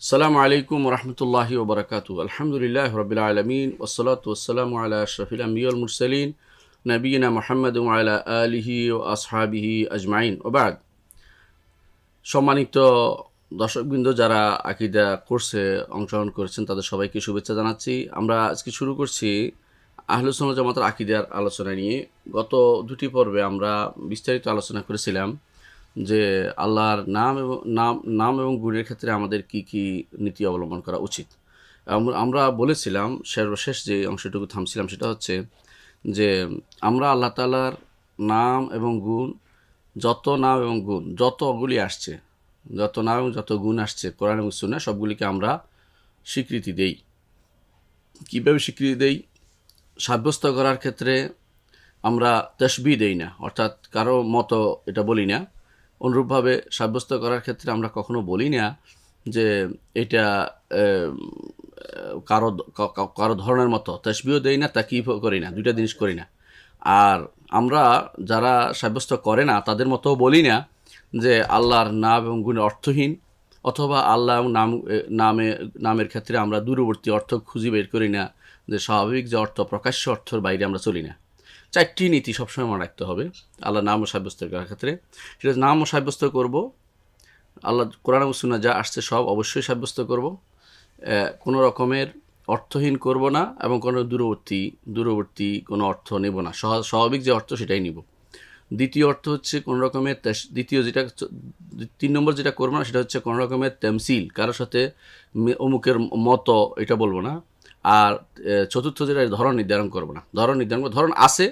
আসসালামু আলাইকুম রহমতুল্লাহি ওবরাকাতু। আলহামদুলিল্লাহ রবিল আলমিন ওসলাত ওসালাম আলা আশরাফিল আম্বিয়াল মুরসালিন নবীনা মোহাম্মদ আলা আলিহি ও আসহাবিহি আজমাইন। ওবাদ, সম্মানিত দর্শকবৃন্দ যারা আকিদা কোর্সে অংশগ্রহণ করেছেন তাদের সবাইকে শুভেচ্ছা জানাচ্ছি। আমরা আজকে শুরু করছি আহলুস সুন্নাহ জামাতের আকিদার আলোচনা নিয়ে। গত দুটি পর্বে আমরা বিস্তারিত আলোচনা করেছিলাম যে আল্লাহর নাম এবং গুণের ক্ষেত্রে আমাদের কি কি নীতি অবলম্বন করা উচিত। আমরা বলেছিলাম, সর্বশেষ যে অংশটুকু থামছিলাম সেটা হচ্ছে যে আমরা আল্লাহ তাআলার নাম এবং গুণ, যত নাম এবং গুণ যতগুলি আসছে, যত নাম এবং যত গুণ আসছে কোরআন এবং সুন্নাহ, সবগুলিকে আমরা স্বীকৃতি দেই। কীভাবে স্বীকৃতি দেই? সাব্যস্ত করার ক্ষেত্রে আমরা তাশবিহ দেই না, অর্থাৎ কারো মতো এটা বলি না। অনুরূপভাবে সাব্যস্ত করার ক্ষেত্রে আমরা কখনো বলি না যে এটা কারো কারো ধরনের মতো। তাশবিহও দেই না, তাকয়ীফও করি না, দুইটা জিনিস করি না। আর আমরা যারা সাব্যস্ত করে না তাদের মতো বলি না যে আল্লাহর নাম এবং গুণের অর্থহীন, অথবা আল্লাহ এবং নামের ক্ষেত্রে আমরা দূরবর্তী অর্থ খুঁজে বের করি না, যে স্বাভাবিক যে অর্থ প্রকাশ্য অর্থের বাইরে আমরা চলি না। চারটি নীতি সবসময় মনে রাখতে হবে আল্লাহ নাম ও সাব্যস্ত করার ক্ষেত্রে। সেটা নাম ও সাব্যস্ত করব, আল্লাহ কোরআন ও সুন্নাহ যা আসছে সব অবশ্যই সাব্যস্ত করব, কোনো রকমের অর্থহীন করব না, এবং কোনো দূরবর্তী কোনো অর্থ নেব না, স্বাভাবিক যে অর্থ সেটাই নিব। দ্বিতীয় অর্থ হচ্ছে কোনো রকমের তিন নম্বর যেটা করবো না সেটা হচ্ছে কোনো রকমের তামসিল, কারোর সাথে অমুকের মতো এটা বলবো না। আর চতুর্থ যেটা, ধরন নির্ধারণ করবো না। ধরন আছে,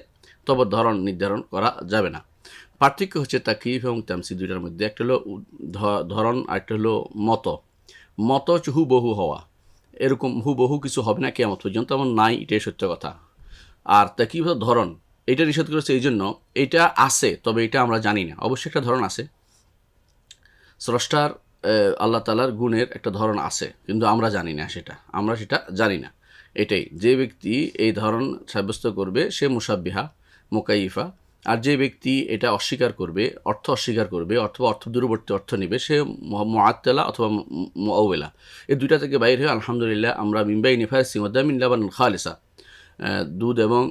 তবে ধরন নির্ধারণ করা যাবে না। পার্থক্য হচ্ছে তাকয়ীফ এবং তামসিল দুইটার মধ্যে। একটা হলো ধরন, আরেকটা হলো মতো হচ্ছে হুবহু হওয়া, এরকম হুবহু কিছু হবে না কিয়ামত পর্যন্ত, এমন নাই, এটাই সত্য কথা। আর তাকয়ীফ ধরন, এটা নিষেধ করেছে এই জন্য, এটা আছে তবে এটা আমরা জানি না। অবশ্যই একটা ধরন আছে, স্রষ্টার আল্লাহ তাআলার গুণের একটা ধরন আছে, কিন্তু আমরা জানি না, আমরা সেটা জানি না। এটাই, যে ব্যক্তি এই ধরন সাব্যস্ত করবে সে মুশাব্বিহা মুকাইফা, আর যে ব্যক্তি এটা অস্বীকার করবে, অর্থ অস্বীকার করবে অথবা অর্থ দূরবর্তী অর্থ নেবে, সে মুআত্তিলা অথবা মুআউলা। এই দুইটা থেকে বাইরে হয়ে আলহামদুলিল্লাহ আমরা মিন বাইনি ফারসিন ওয়া দামিন লাবানান খালিসা, দুধ এবং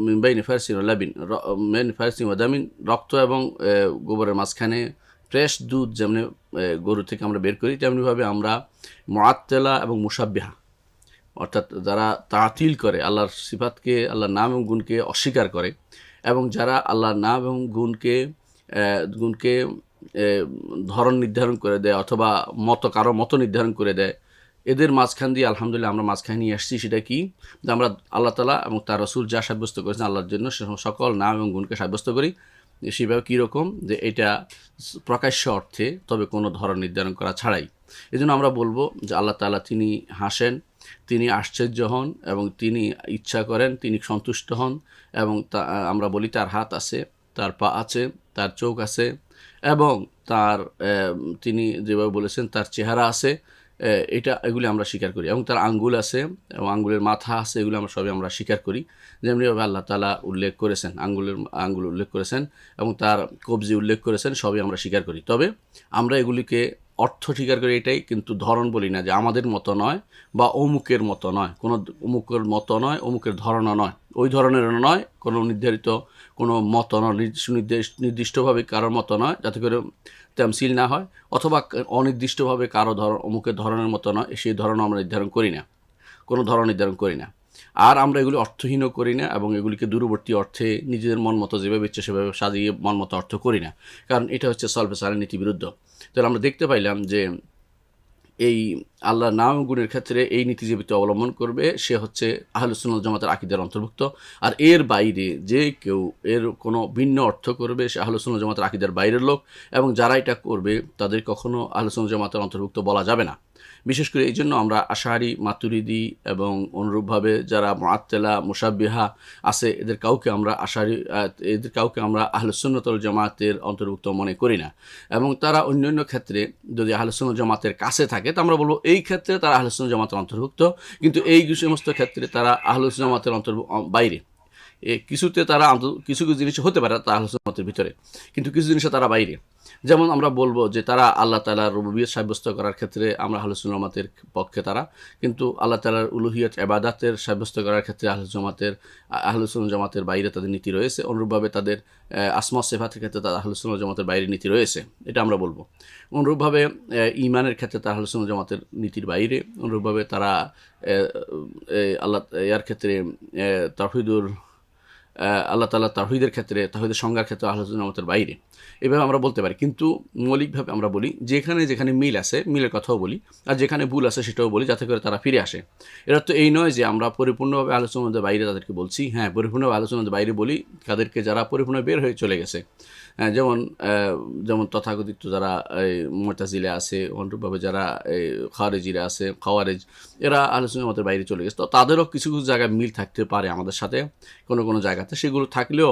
মিনবাইনি ফারসিন ওয়া লাবিন, মেন ফারসিন ওয়া দামিন, রক্ত এবং গোবরের মাঝখানে ফ্রেশ দুধ যেমনি গরু থেকে আমরা বের করি, তেমনিভাবে আমরা মুআত্তিলা এবং মুশাব্বিহা, অর্থাৎ যারা তাতিল করে, আল্লাহর সিফাতকে, আল্লাহর নাম এবং গুণকে অস্বীকার করে, এবং যারা আল্লাহর নাম এবং গুণকে ধরন নির্ধারণ করে দেয় অথবা কারো মতো নির্ধারণ করে দেয়, এদের মাঝখান দিয়ে আলহামদুলিল্লাহ আমরা মাঝখানে নিয়ে আসছি। সেটা কি? যে আমরা আল্লাহ তাআলা এবং তার রাসূল যা সাব্যস্ত করেছেন আল্লাহর জন্য, সে সকল নাম এবং গুণকে সাব্যস্ত করি। সেভাবে কীরকম? যে এটা প্রকাশ্য অর্থে, তবে কোনো ধরন নির্ধারণ করা ছাড়াই। এই জন্য আমরা বলবো যে আল্লাহ তাআলা তিনি হাসেন, তিনি আশ্চর্য হন, এবং তিনি ইচ্ছা করেন, তিনি সন্তুষ্ট হন, এবং আমরা বলি তার হাত আছে, তার পা আছে, তার চোখ আছে, এবং তিনি যেভাবে বলেছেন তার চেহারা আছে, এগুলি আমরা স্বীকার করি, এবং তার আঙ্গুল আছে এবং আঙ্গুলের মাথা আছে, এগুলো আমরা সবই আমরা স্বীকার করি। যেমনিভাবে আল্লাহ তাআলা উল্লেখ করেছেন, আঙ্গুল উল্লেখ করেছেন এবং তার কবজি উল্লেখ করেছেন, সবই আমরা স্বীকার করি। তবে আমরা এগুলিকে অর্থ স্বীকার করি এটাই, কিন্তু ধরন বলি না, যে আমাদের মতো নয় বা অমুকের মতো নয়, কোনো অমুকের মতো নয়, অমুকের ধরনও নয়, ওই ধরনের নয়, কোনো নির্ধারিত কোনো মতো নয়, নির্দিষ্টভাবে কারোর মতো নয়, যাতে করে তামসিল না হয়, অথবা অনির্দিষ্টভাবে কারো অমুকের ধরনের মতো নয়, সেই ধরনও আমরা নির্ধারণ করি না, কোনো ধরন নির্ধারণ করি না। আর আমরা এগুলি অর্থহীনও করি না, এবং এগুলিকে দূরবর্তী অর্থে নিজেদের মন মতো যেভাবে ইচ্ছে সেভাবে সাজিয়ে মন মতো অর্থ করি না, কারণ এটা হচ্ছে সলফে সালেহ নীতি বিরুদ্ধ। তাহলে আমরা দেখতে পাইলাম যে এই আল্লাহর নাম গুণের ক্ষেত্রে এই নীতি যে ব্যক্তি অবলম্বন করবে সে হচ্ছে আহলুস সুন্নাহ ওয়াল জামাতের আকীদার অন্তর্ভুক্ত। আর এর বাইরে যে কেউ এর কোনো ভিন্ন অর্থ করবে, সে আহলুস সুন্নাহ ওয়াল জামাতের আকীদার বাইরের লোক, এবং যারা এটা করবে তাদের কখনো আহলুস সুন্নাহ ওয়াল জামাতের অন্তর্ভুক্ত বলা যাবে না। বিশেষ করে এই জন্য আমরা আশারি, মাতুরিদি এবং অনুরূপভাবে যারা মুআত্তিলা, মুশাব্বিহা আছে, এদের কাউকে আমরা আহলুস সুন্নাহ ওয়াল জামাতের অন্তর্ভুক্ত মনে করি না। এবং তারা অন্যান্য ক্ষেত্রে যদি আহলুস সুন্নাহ ওয়াল জামাতের কাছে থাকে, তো আমরা বলবো এই ক্ষেত্রে তারা আহলুস সুন্নাহ ওয়াল জামাতের অন্তর্ভুক্ত, কিন্তু এই সমস্ত ক্ষেত্রে তারা আহলুস সুন্নাহ ওয়াল জামাতের বাইরে। কিছুতে তারা কিছু কিছু জিনিস হতে পারে তা আহলে সুন্নাতের ভিতরে, কিন্তু কিছু জিনিসে তারা বাইরে। যেমন আমরা বলবো যে তারা আল্লাহ তাআলার রুবুবিয়ত সাব্যস্ত করার ক্ষেত্রে আমরা আহলে সুন্নাত জামাতের পক্ষে তারা, কিন্তু আল্লাহ তাআলার উলুহিয়ত ইবাদাতের সাব্যস্ত করার ক্ষেত্রে আহলে সুন্নাত জামাতের বাইরে তাদের নীতি রয়েছে। অনুরূপভাবে তাদের আসমা সিফাতের ক্ষেত্রে তাদের আহলে সুন্নাত জামাতের বাইরে নীতি রয়েছে, এটা আমরা বলবো। অনুরূপভাবে ঈমানের ক্ষেত্রে তারা আহলে সুন্নাত জামাতের নীতির বাইরে। অনুরূপভাবে তারা আল্লাহ ইয়ার ক্ষেত্রে তাওহীদুর আল্লাহ তাআলা তাওহীদের ক্ষেত্রে, তাওহীদের সংজ্ঞার ক্ষেত্রে আহলে সুন্নাত জামাতের বাইরে, এভাবে আমরা বলতে পারি। কিন্তু মৌলিকভাবে আমরা বলি যেখানে যেখানে মিল আছে মিলের কথাও বলি, আর যেখানে ভুল আছে সেটাও বলি, যাতে করে তারা ফিরে আসে। এরা তো এই নয় যে আমরা পরিপূর্ণভাবে আহলে সুন্নাতের বাইরে তাদেরকে বলছি। হ্যাঁ, পরিপূর্ণভাবে আহলে সুন্নাতের বাইরে বলি তাদেরকে যারা পরিপূর্ণ বের হয়ে চলে গেছে, যেমন তথাকথিত যারা মুতাজিলা আছে, অনুরূপভাবে যারা খারেজিরা আছে, খাওয়ারেজ, এরা আহলে সুন্নাত জামাতের বাইরে চলে গেছে। তো তাদেরও কিছু কিছু জায়গায় মিল থাকতে পারে আমাদের সাথে কোনো কোনো জায়গাতে, সেগুলো থাকলেও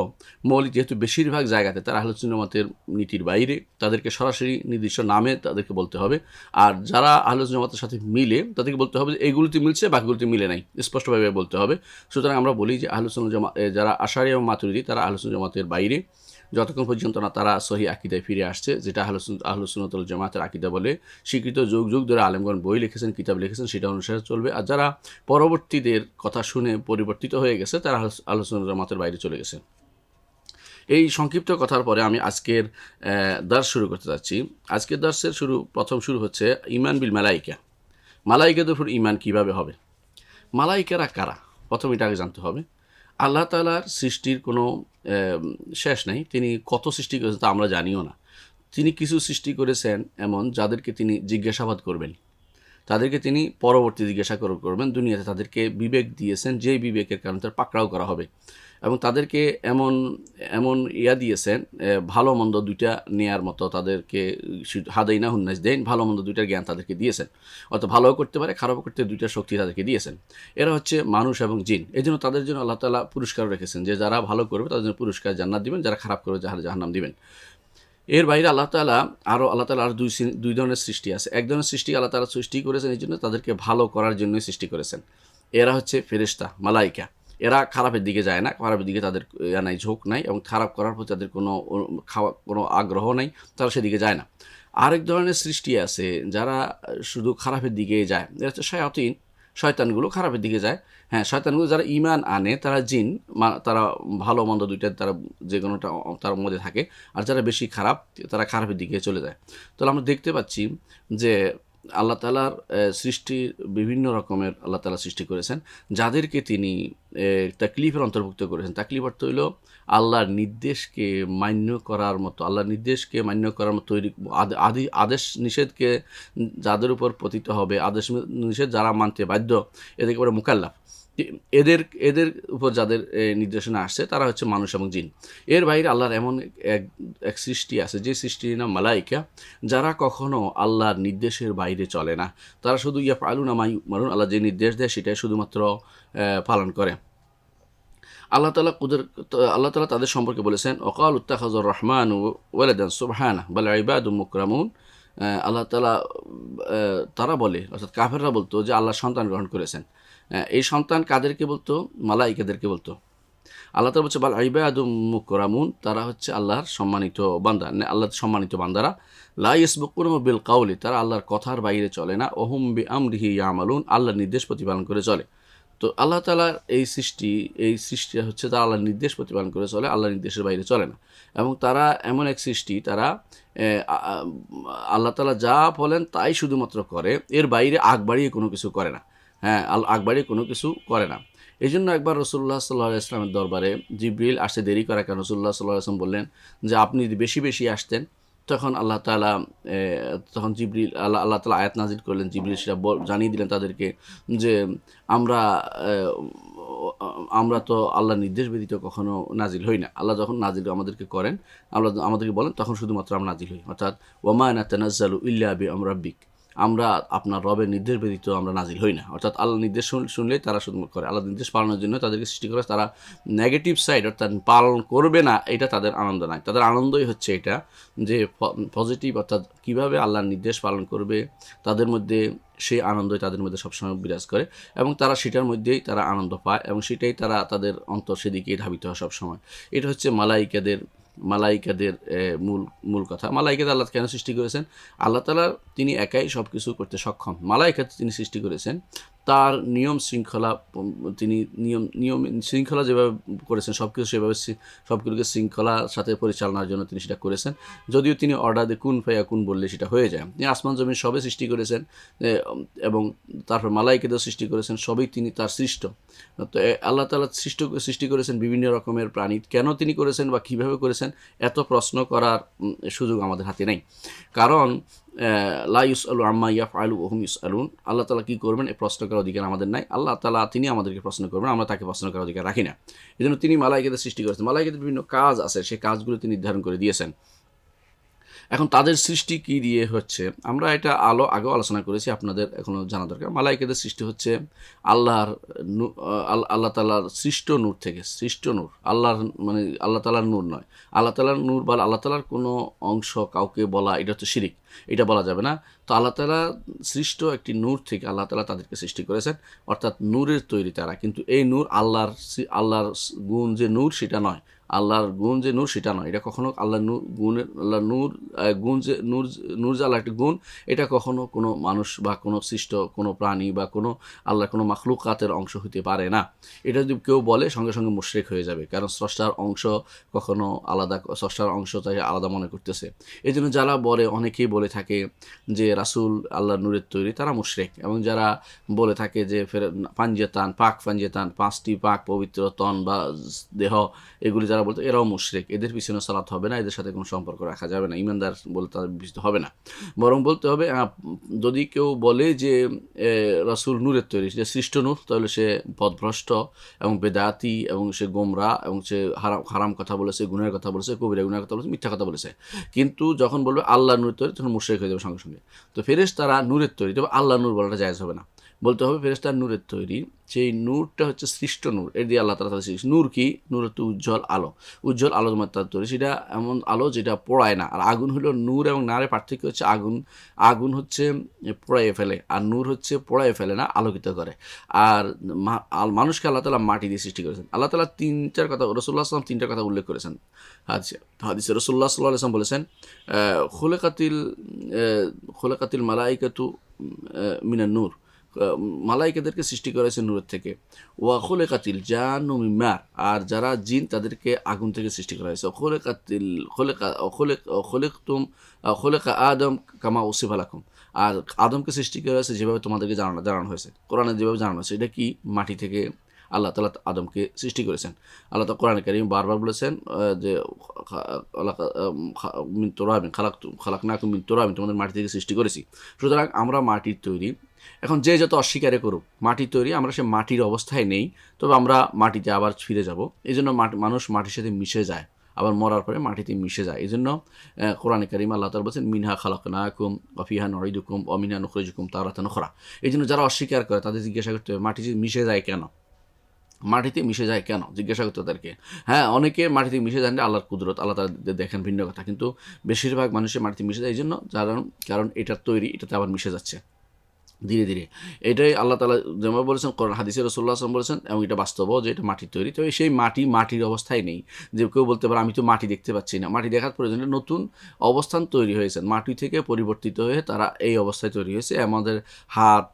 মৌলিক যেহেতু বেশিরভাগ জায়গাতে তারা আহলে সুন্নাত জামাতের নীতির বাইরে, তাদেরকে সরাসরি নির্দিষ্ট নামে তাদেরকে বলতে হবে। আর যারা আহলে সুন্নাত জামাতের সাথে মিলে তাদেরকে বলতে হবে যে এইগুলোতে মিলছে, বাকিগুলোতে মিলে নাই, স্পষ্টভাবে বলতে হবে। সুতরাং আমরা বলি যে আহলে সুন্নাত জামাত যারা আশারি এবং মাতুরিদি তারা আহলে সুন্নাত জামাতের বাইরে, যতক্ষণ পর্যন্ত না তারা সহি আকিদায় ফিরে আসছে, যেটা আহলে সুন্নাত ওয়াল জামাতের আকিদা বলে স্বীকৃত, যুগ যুগ ধরে আলেমগণ বই লিখেছেন, কিতাব লিখেছেন, সেটা অনুসারে চলবে। আর যারা পরবর্তীদের কথা শুনে পরিবর্তিত হয়ে গেছে তারা আহলে সুন্নাত জামাতের বাইরে চলে গেছে। এই সংক্ষিপ্ত কথার পরে আমি আজকের দার্স শুরু করতে যাচ্ছি। আজকের দার্সের প্রথম শুরু হচ্ছে ঈমান বিল মালাইকা। মালাইকাদের উপর ঈমান কীভাবে হবে? মালাইকারা কারা? প্রথম এটা আগে জানতে হবে। আল্লাহ তাআলার সৃষ্টির কোনো শেষ নাই। তিনি কত সৃষ্টি করেছেন তা আমরা জানিও না। তিনি কিছু সৃষ্টি করেছেন এমন যাদেরকে তিনি জিজ্ঞাসাবাদ করবেন, তাদেরকে তিনি পরবর্তী জিজ্ঞাসা করবেন। দুনিয়াতে তাদেরকে বিবেক দিয়েছেন, যেই বিবেকের কারণে তার পাকড়াও করা হবে, এবং তাদেরকে এমন এমন দিয়েছেন, ভালো মন্দ দুইটা নেয়ার মতো তাদেরকে হাদাইনা হুন্নাস দেন, ভালো মন্দ দুইটার জ্ঞান তাদেরকে দিয়েছেন। অর্থাৎ ভালোও করতে পারে, খারাপও করতে, দুইটা শক্তি তাদেরকে দিয়েছেন। এরা হচ্ছে মানুষ এবং জিন। এই জন্য তাদের জন্য আল্লাহ তাআলা পুরস্কারও রেখেছেন, যে যারা ভালো করবে তাদের জন্য পুরস্কার জান্নাত দিবেন, যারা খারাপ করবে জাহান্নাম দিবেন। এর বাইরে আল্লাহ তাআলা আরও দুই ধরনের সৃষ্টি আছে। এক ধরনের সৃষ্টি আল্লাহ তাআলা সৃষ্টি করেছেন এই জন্য তাদেরকে ভালো করার জন্যই সৃষ্টি করেছেন। এরা হচ্ছে ফেরেশতা, মালাইকা। এরা খারাপের দিকে যায় না, খারাপের দিকে তাদের নাই, ঝোঁক নাই, এবং খারাপ করার প্রতি তাদের কোনো আগ্রহ নাই, তারা সেদিকে যায় না। আরেক ধরনের সৃষ্টি আছে যারা শুধু খারাপের দিকে যায়, এরা হচ্ছে শায়াতিন, শয়তানগুলো খারাপের দিকে যায়। হ্যাঁ, শয়তানগুলো যারা ঈমান আনে তারা জিন, তারা ভালো মন্দ দুইটা তারা যে কোনোটা তার মধ্যে থাকে। আর যারা বেশি খারাপ তারা খারাপের দিকে চলে যায়। তাহলে আমরা দেখতে পাচ্ছি যে আল্লাহ তাআলার সৃষ্টি বিভিন্ন রকমের আল্লাহ তাআলা সৃষ্টি করেছেন, যাদেরকে তিনি তাকলিফের অন্তর্ভুক্ত করেছেন। তাকলিফ অর্থ হইল আল্লাহর নির্দেশকে মান্য করার মতো, আল্লাহর নির্দেশকে মান্য করার মতো তৈরি, আদেশ নিষেধকে যাদের উপর পতিত হবে, আদেশ নিষেধ যারা মানতে বাধ্য, এদেরকে বলে মুকাল্লাফ। এদের উপর যাদের নির্দেশনা আসছে তারা হচ্ছে মানুষ এবং জিন। এর বাইরে আল্লাহর এমন এক সৃষ্টি আছে, যে সৃষ্টির নাম মালাইকা, যারা কখনো আল্লাহর নির্দেশের বাইরে চলে না। তারা শুধু ইয়াফআলুনা মা ইউমারুন, আল্লাহ যে নির্দেশ দেয় সেটাই শুধুমাত্র পালন করে। আল্লাহ তাআলা তাদের সম্পর্কে বলেছেন, ওয়াকালু ইত্তাখাযার রহমানু ওয়ালাদান সুবহানাহু বাল ইবাদুম মুকরামুন। আল্লাহ তাআলা তারা বলে, অর্থাৎ কাফেররা বলতো যে আল্লাহ সন্তান গ্রহণ করেছেন। এই সন্তান কাদেরকে বলতো? মালাইকাদেরকে বলতো। আল্লাহ তাআলা বলছে বাল ইবাদুম মুকরামুন, তারা হচ্ছে আল্লাহর সম্মানিত বান্দা, আল্লাহর সম্মানিত বান্দারা। লা ইয়াসবিকুনাহু বিল কাওলি, তারা আল্লাহর কথার বাইরে চলে না। ওহুম বিআমরিহি ইয়ামালুন, আল্লাহর নির্দেশ প্রতিপালন করে চলে। তো আল্লাহ তাআলার এই সৃষ্টি হচ্ছে তারা আল্লাহর নির্দেশ প্রতিপালন করে চলে, আল্লাহর নির্দেশের বাইরে চলে না। এবং তারা এমন এক সৃষ্টি, তারা আল্লাহ তাআলা যা বলেন তাই শুধুমাত্র করে, এর বাইরে আগ বাড়িয়ে কোনো কিছু করে না। হ্যাঁ, আগ বাড়িয়ে কোনো কিছু করে না। এই জন্য একবার রাসূলুল্লাহ সাল্লাল্লাহু আলাইহি ওয়াসাল্লামের দরবারে জিবরিল আসতে দেরি করার কারণে রাসূলুল্লাহ সাল্লাল্লাহু আলাইহি ওয়াসাল্লাম বললেন যে আপনি যদি বেশি বেশি আসতেন, তখন আল্লাহ তাআলা আল্লাহ তাআলা আয়াত নাজিল করলেন। জিবরিল সেটা জানিয়ে দিলেন তাদেরকে যে আমরা তো আল্লাহর নির্দেশ ব্যতীত কখনো নাজিল হই না। আল্লাহ যখন নাজিল আমাদেরকে করেন, আমাদেরকে বলেন, তখন শুধুমাত্র আমরা নাজিল হই। অর্থাৎ ওয়ামা নাতানাজ্জালু ইল্লা বিআমরি রাব্বিক, আমরা আপনার রবের নির্দেশ ব্যতীত আমরা নাজিল হই না। অর্থাৎ আল্লাহ নির্দেশ শুনলেই তারা শুধু করে, আল্লাহ নির্দেশ পালনের জন্য তাদেরকে সৃষ্টি করে। তারা নেগেটিভ সাইড অর্থাৎ পালন করবে না, এটা তাদের আনন্দ নাই। তাদের আনন্দই হচ্ছে এটা যে পজিটিভ, অর্থাৎ কীভাবে আল্লাহর নির্দেশ পালন করবে, তাদের মধ্যে সেই আনন্দই তাদের মধ্যে সবসময় বিরাজ করে এবং তারা সেটার মধ্যেই তারা আনন্দ পায় এবং সেটাই তারা তাদের অন্তর সেদিকেই ধাবিত হয় সবসময়। এটা হচ্ছে মালাইকাদের মূল কথা। মালাইকাদের আল্লাহ কেন সৃষ্টি করেছেন? আল্লাহ তাআলা তিনি একাই সব কিছু করতে সক্ষম। মালাইকাদের তিনি সৃষ্টি করেছেন তার নিয়ম শৃঙ্খলা, তিনি নিয়ম শৃঙ্খলা যেভাবে করেছেন সব কিছু সেভাবে সবগুলোকে শৃঙ্খলার সাথে পরিচালনার জন্য তিনি সেটা করেছেন। যদিও তিনি অর্ডার দিয়ে কুন ফায়া কুন বললে সেটা হয়ে যায়। তিনি আসমান জমিন সবে সৃষ্টি করেছেন এবং তারপর মালাইকাদের সৃষ্টি করেছেন, সবই তিনি তার সৃষ্ট। তো আল্লাহ তাআলা সৃষ্টি করেছেন বিভিন্ন রকমের প্রাণী। কেন তিনি করেছেন বা কীভাবে করেছেন এত প্রশ্ন করার সুযোগ আমাদের হাতে নেই। কারণ লা ইউসআলু আম্মা ইয়াফআলু ওয়া হুম ইউসআলুন, আল্লাহ তাআলা কী করবেন এই প্রশ্ন করার অধিকার আমাদের নাই। আল্লাহ তাআলা তিনি আমাদেরকে প্রশ্ন করবেন, আমরা তাকে প্রশ্ন করার অধিকার রাখি না। এই জন্য তিনি মালাইকাদের সৃষ্টি করেছেন। মালাইকাদের বিভিন্ন কাজ আছে, সেই কাজগুলো তিনি নির্ধারণ করে দিয়েছেন। এখন তাদের সৃষ্টি কী দিয়ে হচ্ছে আমরা এটা আগেও আলোচনা করেছি, আপনাদের এখনও জানা দরকার। মালাইকাদের সৃষ্টি হচ্ছে আল্লাহ তাআলার সৃষ্ট নূর থেকে। সৃষ্ট নূর আল্লাহর মানে আল্লাহ তাআলার নূর নয়। আল্লাহ তাআলার নূর বা আল্লাহ তাআলার কোনো অংশ কাউকে বলা এটা হচ্ছে শিরিক, এটা বলা যাবে না। তো আল্লাহ তাআলা সৃষ্ট একটি নূর থেকে আল্লাহ তাআলা তাদেরকে সৃষ্টি করেছেন, অর্থাৎ নূরের তৈরি তারা। কিন্তু এই নূর আল্লাহর গুণ যে নূর সেটা নয়, আল্লাহর গুণ যে নূর সেটা নয়। এটা কখনো আল্লাহর গুণ যে নূর যে আল্লাহ একটি গুণ, এটা কখনো কোনো মানুষ বা কোনো সৃষ্ট কোনো প্রাণী বা কোনো আল্লাহর কোনো মাখলুকাতের অংশ হতে পারে না। এটা যদি কেউ বলে সঙ্গে সঙ্গে মুশরিক হয়ে যাবে, কারণ স্রষ্টার অংশ কখনো আলাদা, স্রষ্টার অংশ তাকে আলাদা মনে করতেছে। এই জন্য যারা অনেকেই বলে থাকে যে রাসূল আল্লাহর নূরের তৈরি, তারা মুশরিক। এবং যারা বলে থাকে যে পাঞ্জেতান 5টি পাক পবিত্র তন বা দেহ, এগুলি যারা বলতো এরাও মুশরিক। এদের পিছনে সালাত হবে না, এদের সাথে কোনো সম্পর্ক রাখা যাবে না, ইমানদার বলে তাদের বিশুদ্ধ হবে না। বরং বলতে হবে যদি কেউ বলে যে রাসূল নূরের তৈরি, যে সৃষ্ট নূর, তাহলে সে পথভ্রষ্ট এবং বেদাতি এবং সে গোমরা এবং সে হারাম কথা বলেছে, গুনাহের কথা বলেছে, কবিরা গুনাহের কথা বলেছে, মিথ্যা কথা বলেছে। কিন্তু যখন বলবে আল্লাহ নূরের তৈরি, তখন মুশরিক হয়ে যাবে সঙ্গে সঙ্গে। তো ফেরেশতারা নূরের তৈরি, তবে আল্লাহ নূর বলাটা জায়েজ হবে না। বলতে হবে ফেরেশতার নূরের তৈরি, সেই নূরটা হচ্ছে সৃষ্ট নূর, এর দিয়ে আল্লাহ তাআলা তাদের সৃষ্টি। নূর কি? নূর হচ্ছে উজ্জ্বল আলো মাত্রার তৈরি। সেটা এমন আলো যেটা পোড়ায় না। আর আগুন হলো নূর এবং নারের পার্থক্য হচ্ছে আগুন হচ্ছে পোড়াইয়ে ফেলে, আর নূর হচ্ছে পোড়াইয়ে ফেলে না, আলোকিত করে। আর মানুষকে আল্লাহ তাআলা মাটি দিয়ে সৃষ্টি করেছেন। আল্লাহ তাআলা রাসূলুল্লাহ সাল্লাল্লাহু আলাইহি ওয়াসাল্লাম 3টা কথা উল্লেখ করেছেন। হাদিসে রাসূলুল্লাহ সাল্লাল্লাহু আলাইহি ওয়াসাল্লাম বলেছেন খুলিকাতিল মালাইকাতু মিনান নূর, মালাইকাদেরকে সৃষ্টি করেছে নূরের থেকে। ওয়া খুলিকাতিল জান্নু মিন মার, আর যারা জিন তাদেরকে আগুন থেকে সৃষ্টি করা হয়েছে। খুলিকা আদম কামা উসিফা লাকুম, আর আদমকে সৃষ্টি করা হয়েছে যেভাবে তোমাদেরকে জানানো হয়েছে, কোরআনে যেভাবে জানানো হয়েছে। এটা কি? মাটি থেকে আল্লাহ তাআলা আদমকে সৃষ্টি করেছেন। আল্লাহ তাআলা কোরআনে কারীম বারবার বলেছেন যে মিন তুরাবিন খালাকনাকুম মিন তুরাবিন, তোমাদের মাটি থেকে সৃষ্টি করেছি। সুতরাং আমরা মাটির তৈরি। এখন যে যত অস্বীকারে করুক মাটির তৈরি, আমরা সে মাটির অবস্থায় নেই, তবে আমরা মাটিতে আবার ফিরে যাব। এই জন্য মানুষ মাটির সাথে মিশে যায়, আবার মরার পরে মাটিতে মিশে যায়। এই জন্য কোরআনে কারীমে আল্লাহ তাআলা বলেছেন মিনহা খালাকনাকুম ওয়া ফিহা নুঈদুকুম ওয়া মিনহা নুখরিজুকুম তারাতান উখরা। এই জন্য যারা অস্বীকার করে তাদের জিজ্ঞাসা করতে হবে মাটিতে মিশে যায় কেন, মাটিতে মিশে যায় কেন, জিজ্ঞাসা করতে তাদেরকে। হ্যাঁ, অনেকে মাটিতে মিশে যান আল্লাহর কুদরত, আল্লাহ তাআলা দেখেন, ভিন্ন কথা। কিন্তু বেশিরভাগ মানুষের মাটিতে মিশে যায় এই জন্য, কারণ এটার তৈরি, এটাতে আবার মিশে যাচ্ছে ধীরে ধীরে। এটাই আল্লাহ তাআলা যেমন বলেছেন, কোরআন হাদিসে রাসূলুল্লাহ সাল্লাল্লাহু আলাইহি ওয়াসাল্লাম বলেছেন, এবং এটা বাস্তবও যে এটা মাটির তৈরি। তবে সেই মাটির অবস্থায় নেই। যে কেউ বলতে পারে আমি তো মাটি দেখতে পাচ্ছি না, মাটি দেখার প্রয়োজনে নতুন অবস্থান তৈরি হয়েছে, মাটি থেকে পরিবর্তিত হয়ে তারা এই অবস্থায় তৈরি হয়েছে। আমাদের হাত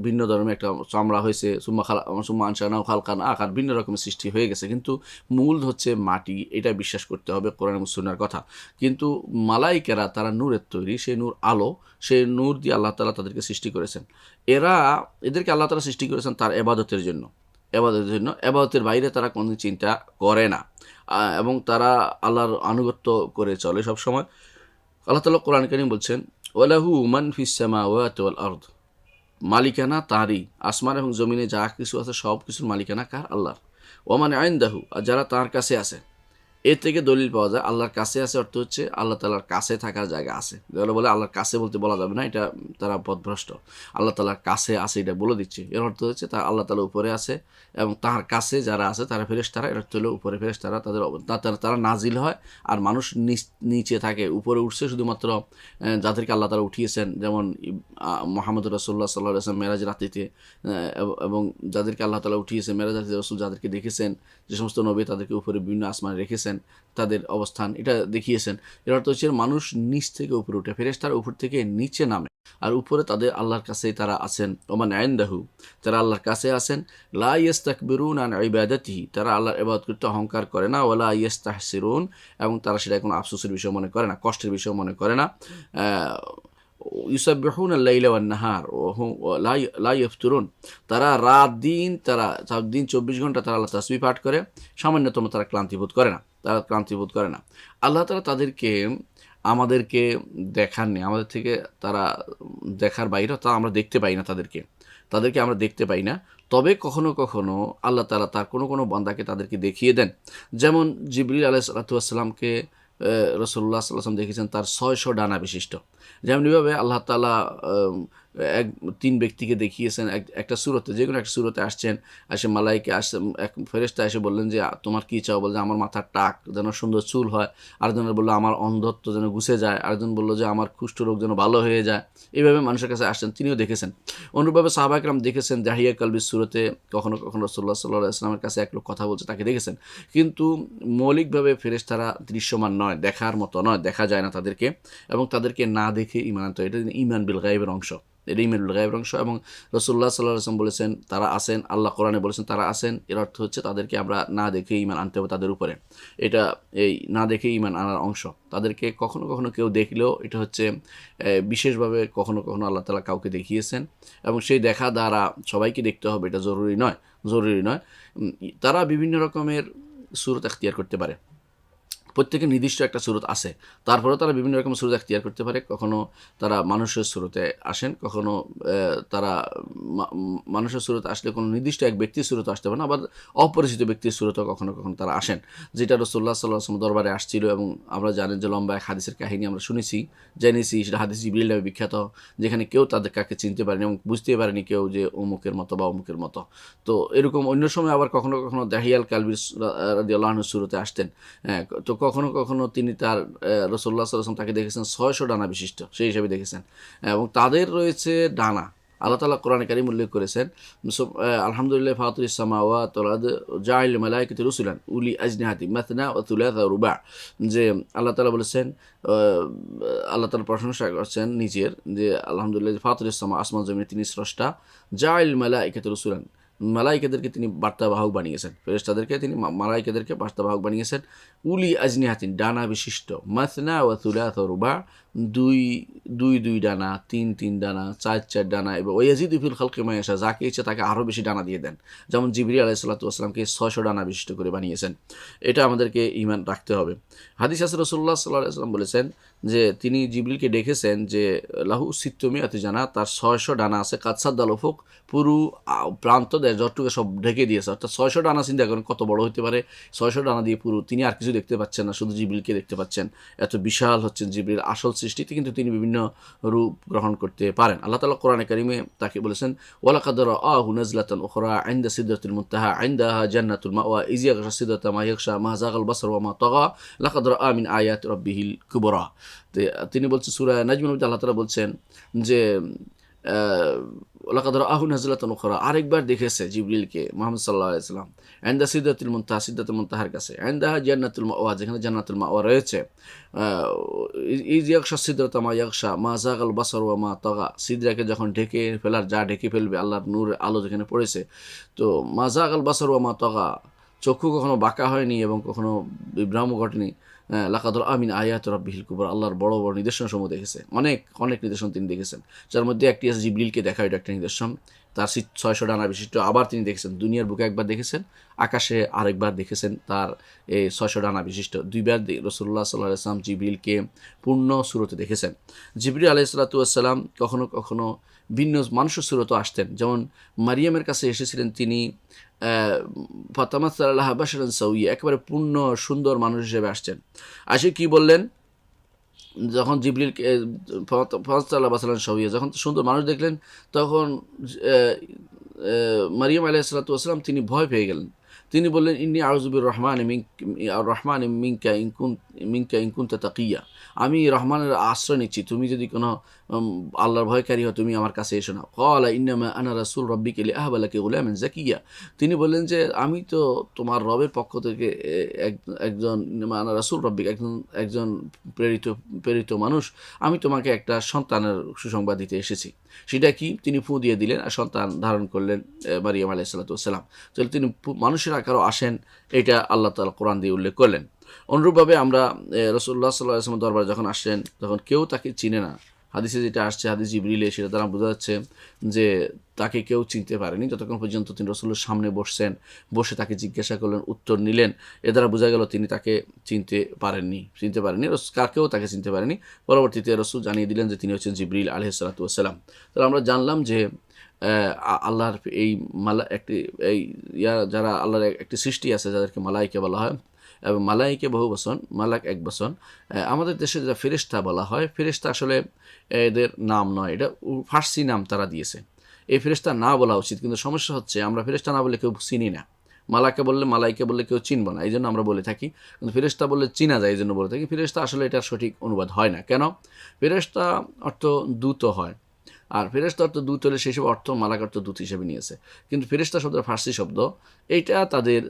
ভিন্ন ধরনের একটা চামড়া হয়েছে, সুম্মা আনশানাহু খালকান আখার, ভিন্ন রকমের সৃষ্টি হয়ে গেছে, কিন্তু মূল হচ্ছে মাটি। এটা বিশ্বাস করতে হবে কোরআন এবং সুন্নাহর কথা। কিন্তু মালাইকারা তারা নূরের তৈরি, সেই নূর আলো, সেই নূর দিয়ে আল্লাহ তাআলা তাদেরকে সৃষ্টি করেছেন। এদেরকে আল্লাহ তাআলা সৃষ্টি করেছেন তার ইবাদতের জন্য। ইবাদতের বাইরে তারা কোনো চিন্তা করে না এবং তারা আল্লাহর আনুগত্য করে চলে সব সময়। আল্লাহ তাআলা কোরআন কারীম বলছেন ওয়ালাহু মান ফিস সামাওয়াতি ওয়াল আরদ, মালিকানা তারই, আসমান এবং জমিনে যা কিছু আছে সব কিছুর মালিকানা কার? আল্লাহর। ওয়া মান ইনদাহু, আর যারা তার কাছে আছে। এর থেকে দলিল পাওয়া যায় আল্লাহর কাছে আছে অর্থ হচ্ছে আল্লাহ তাআলার কাছে থাকার জায়গা আছে। যারা বলে আল্লাহর কাছে বলতে বলা যাবে না, এটা তারা পথভ্রষ্ট। আল্লাহ তাআলার কাছে আছে এটা বলে দিচ্ছে, এর অর্থ হচ্ছে তা আল্লাহ তাআলা উপরে আছে এবং তার কাছে যারা আছে তারা ফেরেশতারা, এর অর্থ হলো উপরে ফেরেশতারা, তারা নাজিল হয় আর মানুষ নিচে থাকে। উপরে উঠছে শুধুমাত্র যাদেরকে আল্লাহ তাআলা উঠিয়েছেন, যেমন মুহাম্মদ রাসূলুল্লাহ সাল্লাল্লাহু আলাইহি ওয়াসাল্লাম মেরাজ রাত্রিতে, এবং যাদেরকে আল্লাহ তাআলা উঠিয়েছেন মেরাজ রাত্রিতে, রাসূল যাদেরকে দেখেছেন, যে সমস্ত নবী তাদেরকে উপরে বিভিন্ন আসমানে রেখেছেন, তাদের অবস্থান এটা দেখিয়েছেন। এর অর্থ হচ্ছে মানুষ নিচ থেকে উপরে উঠে, ফেরেশতারা উপর থেকে নিচে নামে আর উপরে তাদের আল্লাহর কাছেই তারা আছেন। ওমান ইনদাহু, তারা আল্লাহর কাছে আছেন। লা ইস্তাকবিরুন আন ইবাদাতিহি, তারা আল্লাহর ইবাদত করতে অহংকার করে না। ওয়ালা ইস্তাহসিরুন, এবং তারা সেটা কোনো আফসোসের বিষয় মনে করে না, কষ্টের বিষয় মনে করে না। ইউসাব্বিহুন আল-লাইলা ওয়ান-নাহার ওয়া লা ইফতুরুন, তারা রাত দিন, তারা দিন 24 ঘন্টা তারা আল্লাহ তাসবিহ পাঠ করে, সামান্যতম তারা ক্লান্তিবোধ করে না, আল্লাহ তাআলা তাদেরকে আমাদেরকে দেখাননি, আমাদের থেকে তারা দেখার বাইরে, তা আমরা দেখতে পাই না, তাদেরকে আমরা দেখতে পাই না। তবে কখনো কখনো আল্লাহ তাআলা তার কোনো কোনো বান্দাকে তাদেরকে দেখিয়ে দেন। যেমন জিবরিল আলাইহিস সালাতু ওয়াস সালামকে রাসূলুল্লাহ সাল্লাল্লাহু আলাইহি ওয়াসাল্লাম দেখেছেন তার 600 ডানা বিশিষ্ট। যেমনিভাবে আল্লাহ তাআলা 3 ব্যক্তিকে দেখিয়েছেন একটা সূরাতে, যে কোনো একটা সূরাতে আসছেন, এসে মালায়েকা আসছে, এক ফেরেশতা এসে বললেন যে তোমার কী চাও? বলে যে আমার মাথার টাক যেন সুন্দর চুল হয়। আরেকজনের বলল আমার অন্ধত্ব যেন ঘুচে যায়। আরেকজন বলল যে আমার কুষ্ঠরোগ যেন ভালো হয়ে যায়। এইভাবে মানুষের কাছে আসছেন, তিনিও দেখেছেন। অনুরূপভাবে সাহাবা কিরাম দেখেছেন জাহিয়া কালবির সূরাতে কখনো কখনো রাসূলুল্লাহ সাল্লাল্লাহু আলাইহি ওয়াসাল্লামের কাছে এক লোক কথা বলছে, তাকে দেখেছেন। কিন্তু মৌলিকভাবে ফেরেশতারা দৃশ্যমান নয়, দেখার মতো নয়, দেখা যায় না তাদেরকে, এবং তাদেরকে না দেখে ঈমান আনতে হয়। এটা ঈমান বিল গায়বের অংশ, এটা ঈমান বিল গায়বের অংশ। এবং রাসূলুল্লাহ সাল্লাল্লাহু আলাইহি ওয়াসাল্লাম বলেছেন তারা আছেন, আল্লাহ কোরআনে বলেছেন তারা আছেন, এর অর্থ হচ্ছে তাদেরকে আমরা না দেখে ঈমান আনতে হবে তাদের উপরে। এটা এই না দেখে ঈমান আনার অংশ। তাদেরকে কখনো কখনো কেউ দেখলেও এটা হচ্ছে বিশেষভাবে কখনো কখনো আল্লাহ তাআলা কাউকে দেখিয়েছেন, এবং সেই দেখা দ্বারা সবাইকে দেখতে হবে এটা জরুরি নয়। তারা বিভিন্ন রকমের সূরত এখতিয়ার করতে পারে, প্রত্যেকের নির্দিষ্ট একটা সূরত আছে, তারপরেও তারা বিভিন্ন রকম সূরত এখতিয়ার করতে পারে। কখনো তারা মানুষের সূরতে আসেন, কখনো তারা মানুষের সূরতে আসলে কোনো নির্দিষ্ট এক ব্যক্তির সূরতে আসতে পারে না, আবার অপরিচিত ব্যক্তির সূরতেও কখনো কখনো তারা আসেন, যেটা রাসূলুল্লাহ সাল্লাল্লাহু আলাইহি ওয়াসাল্লাম দরবারে আসছিল। এবং আমরা জানেন যে লম্বা এক হাদিসের কাহিনী আমরা জেনেছি, সেটা হাদিস জিবরিল নামে বিখ্যাত, যেখানে কেউ তাদের কাকে চিনতে পারেনি এবং বুঝতে পারেনি কেউ যে অমুকের মতো বা অমুকের মতো। তো এরকম অন্য সময় আবার কখনো কখনো দাহিয়াল কালবির রাদিয়াল্লাহু আনহু সূরতে আসতেন। তো কখনো কখনো তিনি তার রাসূলুল্লাহ সাল্লাল্লাহু আলাইহি ওয়াসাল্লাম তাকে দেখেছেন 600 ডানা বিশিষ্ট, সেই হিসাবে দেখেছেন। এবং তাদের রয়েছে ডানা। আল্লাহ তাআলা কোরআনে কারীম উল্লেখ করেছেন, আলহামদুলিল্লাহ ফাতিরিস সামাওয়াতি ওয়াল আরদি জাইল মালায়েকাতি রুসুলান উলি আজনিহাতি মাসনা ওয়া থুলাথা ওয়া রুবা', যে আল্লাহ তাআলা বলেছেন, আল্লাহ তাআলা প্রশংসা করছেন নিজের, যে আলহামদুলিল্লাহ ফাতিরিস সামা, আসমান জমিনের তিনি স্রষ্টা, জাইল মালায়েকাতি রুসুলান, মালাইকাদেরকে তিনি বার্তাবাহক বানিয়েছেন, ফেরেশতাদেরকে তিনি মালাইকাদেরকে বার্তাবাহক বানিয়েছেন। উলি আজনিহাতিন, ডানা বিশিষ্ট, মাসনা ওয়া থুলাথা ওয়া রুবা', দুই ডানা, তিন ডানা, চার ডানা, এবং ওয়াজিদু ফিল খালকি মা ইয়াশা, যাকে ইচ্ছা তাকে আরও বেশি ডানা দিয়ে দেন। যেমন জিবরিল আলাইহিস সালাতু ওয়াস সালামকে 600 ডানা বিশিষ্ট করে বানিয়েছেন। এটা আমাদেরকে ঈমান রাখতে হবে। হাদিস আছে রাসূলুল্লাহ সাল্লাল্লাহু আলাইহি ওয়াসাল্লাম বলেছেন যে তিনি জিবরিলকে ডেকেছেন যে লাহু সিত্তুমিয়াতু জানা, তার 600 ডানা আছে, কাদ সাদ্দাল উফুক, পুরো প্রান্ত দেশ যতটুকু সব ঢেকে দিয়েছে। অর্থাৎ 600 ডানা চিন্তা করেন কত বড় হতে পারে। 600 ডানা দিয়ে পুরো, তিনি আর কিছু দেখতে পাচ্ছেন না, শুধু জিবরিলকে দেখতে পাচ্ছেন। এত বিশাল হচ্ছেন জিবরিল, আসল সৃষ্টিতে কিন্তু তিনি বিভিন্ন রূপ গ্রহণ করতে পারেন। আল্লাহ তাআলা কোরআনে কারিমে তাকে বলেছেন, ওয়ালাকাদ রাআহু নাজলাতান উখরা ইনদা সিদরাতিল মুনতাহা ইনদাহা জান্নাতুল মাওয়া ইয ইয়াগশা সিদরাতা মা ইয়াগশা মা যাগাল বাসার ওয়া মা তাগা লাকাদ রাআ মিন আয়াতি রাব্বিহিল কুবরা। তিনি বলছেন সূরা নাজমের মধ্যে আল্লাহ তাআলা বলছেন যে লাকাদ রাআহু নাজলাতান উখরা, আরেকবার দেখেছে জিবরিলকে মুহাম্মদ সাল্লাল্লাহু আলাইহি ওয়াসাল্লাম ইনদা সিদরাতিল মুনতাহা, সিদরাতুল মুনতাহার কাছে, ইনদাহা জান্নাতুল মাওয়া, যেখানে জান্নাতুল মাওয়া রয়েছে, ইয ইয়াগশা সিদরাতা মা ইয়াগশা মা যাগাল বাসার ওয়া মা তাগা, সিদরাকে যখন ঢেকে ফেলার, যা ঢেকে ফেলবে আল্লাহর নূর আলো যেখানে পড়েছে, তো মা যাগাল বাসার ওয়া মা তাগা, চক্ষু কখনো বাঁকা হয়নি এবং কখনো বিভ্রাম ঘটেনি। লাকাদ রাআ মিন আয়াতি রাব্বিহিল কুবরা, আল্লাহর বড় বড় নিদর্শনসমূহ দেখেছেন, অনেক নিদর্শন তিনি দেখেছেন, যার মধ্যে একটি আছে জিবরিলকে দেখা, এটা একটা নিদর্শন। তার 600 ডানা বিশিষ্ট আবার তিনি দেখেছেন, দুনিয়ার বুকে একবার দেখেছেন, আকাশে আরেকবার দেখেছেন তার এই 600 ডানা বিশিষ্ট। দুইবার রাসূলুল্লাহ সাল্লাল্লাহু আলাইহি ওয়াসাল্লাম জিবরিলকে পূর্ণ সূরতে দেখেছেন। জিবরিল আলাইহিস সালাতু ওয়াস সালাম কখনো কখনো ভিন্ন মানুষের সূরতে আসতেন, যেমন মারিয়ামের কাছে এসেছিলেন তিনি ফাতামাসসালাহা বাশারান সাউইয়া, একেবারে পূর্ণ সুন্দর মানুষ হিসেবে আসছেন। আসে কি বললেন, যখন জিবরিলকে ফাতামাসসালাহা বাশারান সাউইয়া, যখন সুন্দর মানুষ দেখলেন, তখন মারিয়াম আলাইহিস সালাতু ওয়াস সালাম তিনি ভয় পেয়ে গেলেন। তিনি বললেন, ইন্নী আউযু বির রহমান মিনকা ইন কুনতা তাকিয়া, আমি রহমানের আশ্রয় নিচ্ছি, তুমি যদি কোনো আল্লাহর ভয়কারী হও তুমি আমার কাছে এসো না। ক্বালা ইন্নামা আনা রাসূল রাব্বিকা লিআহবা লাকি গুলামান যাকিয়া, তিনি বললেন যে আমি তো তোমার রবের পক্ষ থেকে একজন, ইন্নামা আনা রাসূল রাব্বিকা, একজন প্রেরিত মানুষ, আমি তোমাকে একটা সন্তানের সুসংবাদ দিতে এসেছি। সেটা কি? তিনি ফু দিয়ে দিলেন আর সন্তান ধারণ করলেন মারিয়াম আলাইহিস সালাতু ওয়াস সালাম। তাহলে তিনি মানুষের আকারও আসেন, এটা আল্লাহ তাআলা কোরআন দিয়ে উল্লেখ করলেন। অনুরূপভাবে আমরা রাসূলুল্লাহ সাল্লাল্লাহু আলাইহি ওয়াসাল্লামের দরবারে যখন আসছেন, তখন কেউ তাকে চিনে না। হাদিসে যেটা আসছে, হাদিস জিবরিলে, সেটা দ্বারা বোঝা যাচ্ছে যে তাকে কেউ চিনতে পারেনি যতক্ষণ পর্যন্ত তিনি রাসূলের সামনে বসছেন, বসে তাকে জিজ্ঞাসা করলেন, উত্তর নিলেন। এ দ্বারা বোঝা গেল তিনি তাকে চিনতে পারেননি। কাকেও তাকে চিনতে পারেনি। পরবর্তীতে রাসূল জানিয়ে দিলেন যে তিনি হচ্ছেন জিবরিল আলাইহিস সালাতু ওয়াস সালাম। তাহলে আমরা জানলাম যে আল্লাহর এই যারা আল্লাহর একটি সৃষ্টি আছে যাদেরকে মালাইকা বলা হয়, এবং মালাইকে বহু বচন, মালাক এক বচন। আমাদের দেশে যা ফেরেশতা বলা হয়, ফেরেশতা আসলে এদের নাম নয়, এটা ফার্সি নাম তারা দিয়েছে। এই ফেরেশতা না বলা উচিত, কিন্তু সমস্যা হচ্ছে আমরা ফেরেশতা না বলে কেউ চিনি না। মালাইকে বললে কেউ চিনব না, এই জন্য আমরা বলে থাকি। কিন্তু ফেরেশতা বললে চিনা যায়, এই জন্য বলে থাকি। ফেরেশতা আসলে এটার সঠিক অনুবাদ হয় না। কেন? ফেরেশতা অর্থ দূত হয়, আর ফেরেশতা অর্থ দূত হলে সেই সব অর্থ মালাক অর্থ দূত হিসেবে নিয়েছে। কিন্তু ফেরেশতা শব্দের ফার্সি শব্দ, এইটা তাদের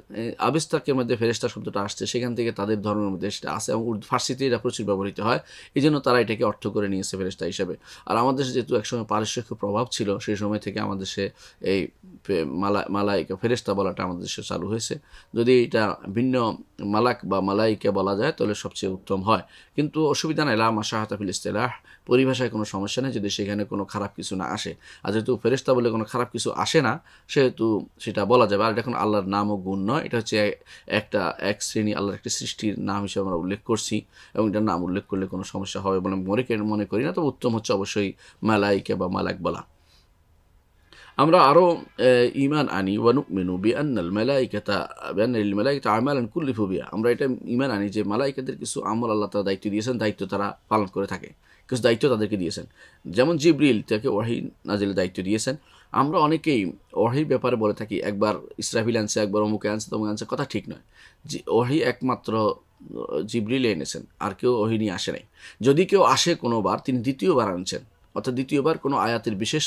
আবিস্তাকের মধ্যে ফেরেশতা শব্দটা আসছে, সেখান থেকে তাদের ধর্মের মধ্যে সেটা আসে, এবং ফার্সিতে এটা প্রচুর ব্যবহৃত হয়। এই জন্য তারা এটাকে অর্থ করে নিয়েছে ফেরেশতা হিসেবে। আর আমাদের দেশে যেহেতু একসময় পারস্যিক প্রভাব ছিল, সেই সময় থেকে আমাদের দেশে এই মালাইকা ফেরেশতা বলাটা আমাদের দেশে চালু হয়েছে। যদি এটা ভিন্ন মালাক বা মালাইকা বলা যায় তাহলে সবচেয়ে উত্তম হয়। কিন্তু অসুবিধা নাই, লা মাশাআতা ফিল ইসতিলাহ, পরিভাষায় কোনো সমস্যা নেই যদি সেখানে কোনো খারাপ কিছু না আসে। আর যেহেতু ফেরেশতা বলে কোনো খারাপ কিছু আসে না, সেহেতু সেটা বলা যাবে। আর এটা এখন আল্লাহর নাম ও গুণ নয়, এটা হচ্ছে এক শ্রেণী আল্লাহর একটি সৃষ্টির নাম হিসেবে আমরা উল্লেখ করছি, এবং এটার নাম উল্লেখ করলে কোনো সমস্যা হবে বলে মনে করি না। তবে উত্তম হচ্ছে অবশ্যই মালাইকা বা মালাক বলা। আমরা আরও ঈমান আনি, ওয়া নুমিনু বিআন্নাল মালাইকাতা আমালান কুল্লিফু বিহা, আমরা এটা ঈমান আনি যে মালাইকাদের কিছু আমল আল্লাহ তাআলা দায়িত্ব দিয়েছেন, দায়িত্ব তারা পালন করে থাকে, কিছু দায়িত্ব তাদেরকে দিয়েছেন। যেমন জিবরিল, তাকে ওয়াহী নাজিলের দায়িত্ব দিয়েছেন। আমরা অনেকেই ওয়াহীর ব্যাপারে বলে থাকি, একবার ইসরাফিল আনছে, একবার অমুকে আনছে, তমুকে আনছে। কথা ঠিক নয়। যে ওয়াহী একমাত্র জিবরিল এনেছেন, আর কেউ ওয়াহী নিয়ে আসে নাই। যদি কেউ আসে কোনোবার, তিনি দ্বিতীয়বার আনছেন, অর্থাৎ দ্বিতীয়বার কোনো আয়াতের বিশেষ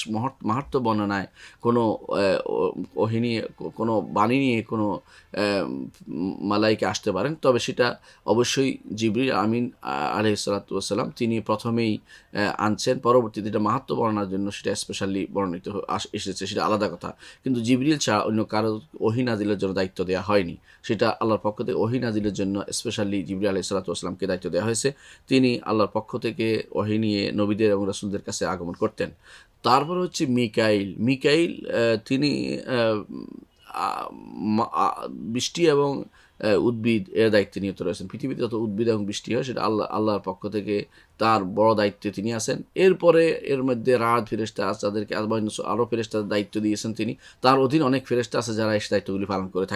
মাহাত্ম্য বর্ণনায়, কোনো ওহী নিয়ে, কোনো বাণী নিয়ে কোনো মালাইকা আসতে পারেন, তবে সেটা অবশ্যই জিবরিল আমিন আলাইহিস সালাতু ওয়াস সালাম তিনি প্রথমেই আনছেন। পরবর্তীতে এটা মাহাত্ম্য বর্ণনার জন্য সেটা স্পেশালি বর্ণিত এসেছে, সেটা আলাদা কথা। কিন্তু জিবরিল ছাড়া অন্য কারো ওহী নাজিলের জন্য দায়িত্ব দেওয়া হয়নি। সেটা আল্লাহর পক্ষ থেকে ওহী নাজিলের জন্য স্পেশালি জিবরিল আলাইহিস সালাতু ওয়াস সালামকে দায়িত্ব দেওয়া হয়েছে। তিনি আল্লাহর পক্ষ থেকে ওহী নিয়ে নবীদের এবং রাসূলদের কাছে আগমন করতেন। তারপর হচ্ছে মিকাইল, তিনি বৃষ্টি এবং উদ্ভিদ এর দায়িত্বে নিহত রয়েছেন। পৃথিবীতে যত উদ্ভিদ এবং বৃষ্টি হয় সেটা আল্লাহর পক্ষ থেকে তার বড় দায়িত্বে তিনি আছেন। এরপরে এর মধ্যে রাত ফেরেশতা আছে, তাদেরকে আরও ফেরেশতার দায়িত্ব দিয়েছেন তিনি। তার অধীন অনেক ফেরেশতা আছে যারা এই দায়িত্বগুলি পালন করে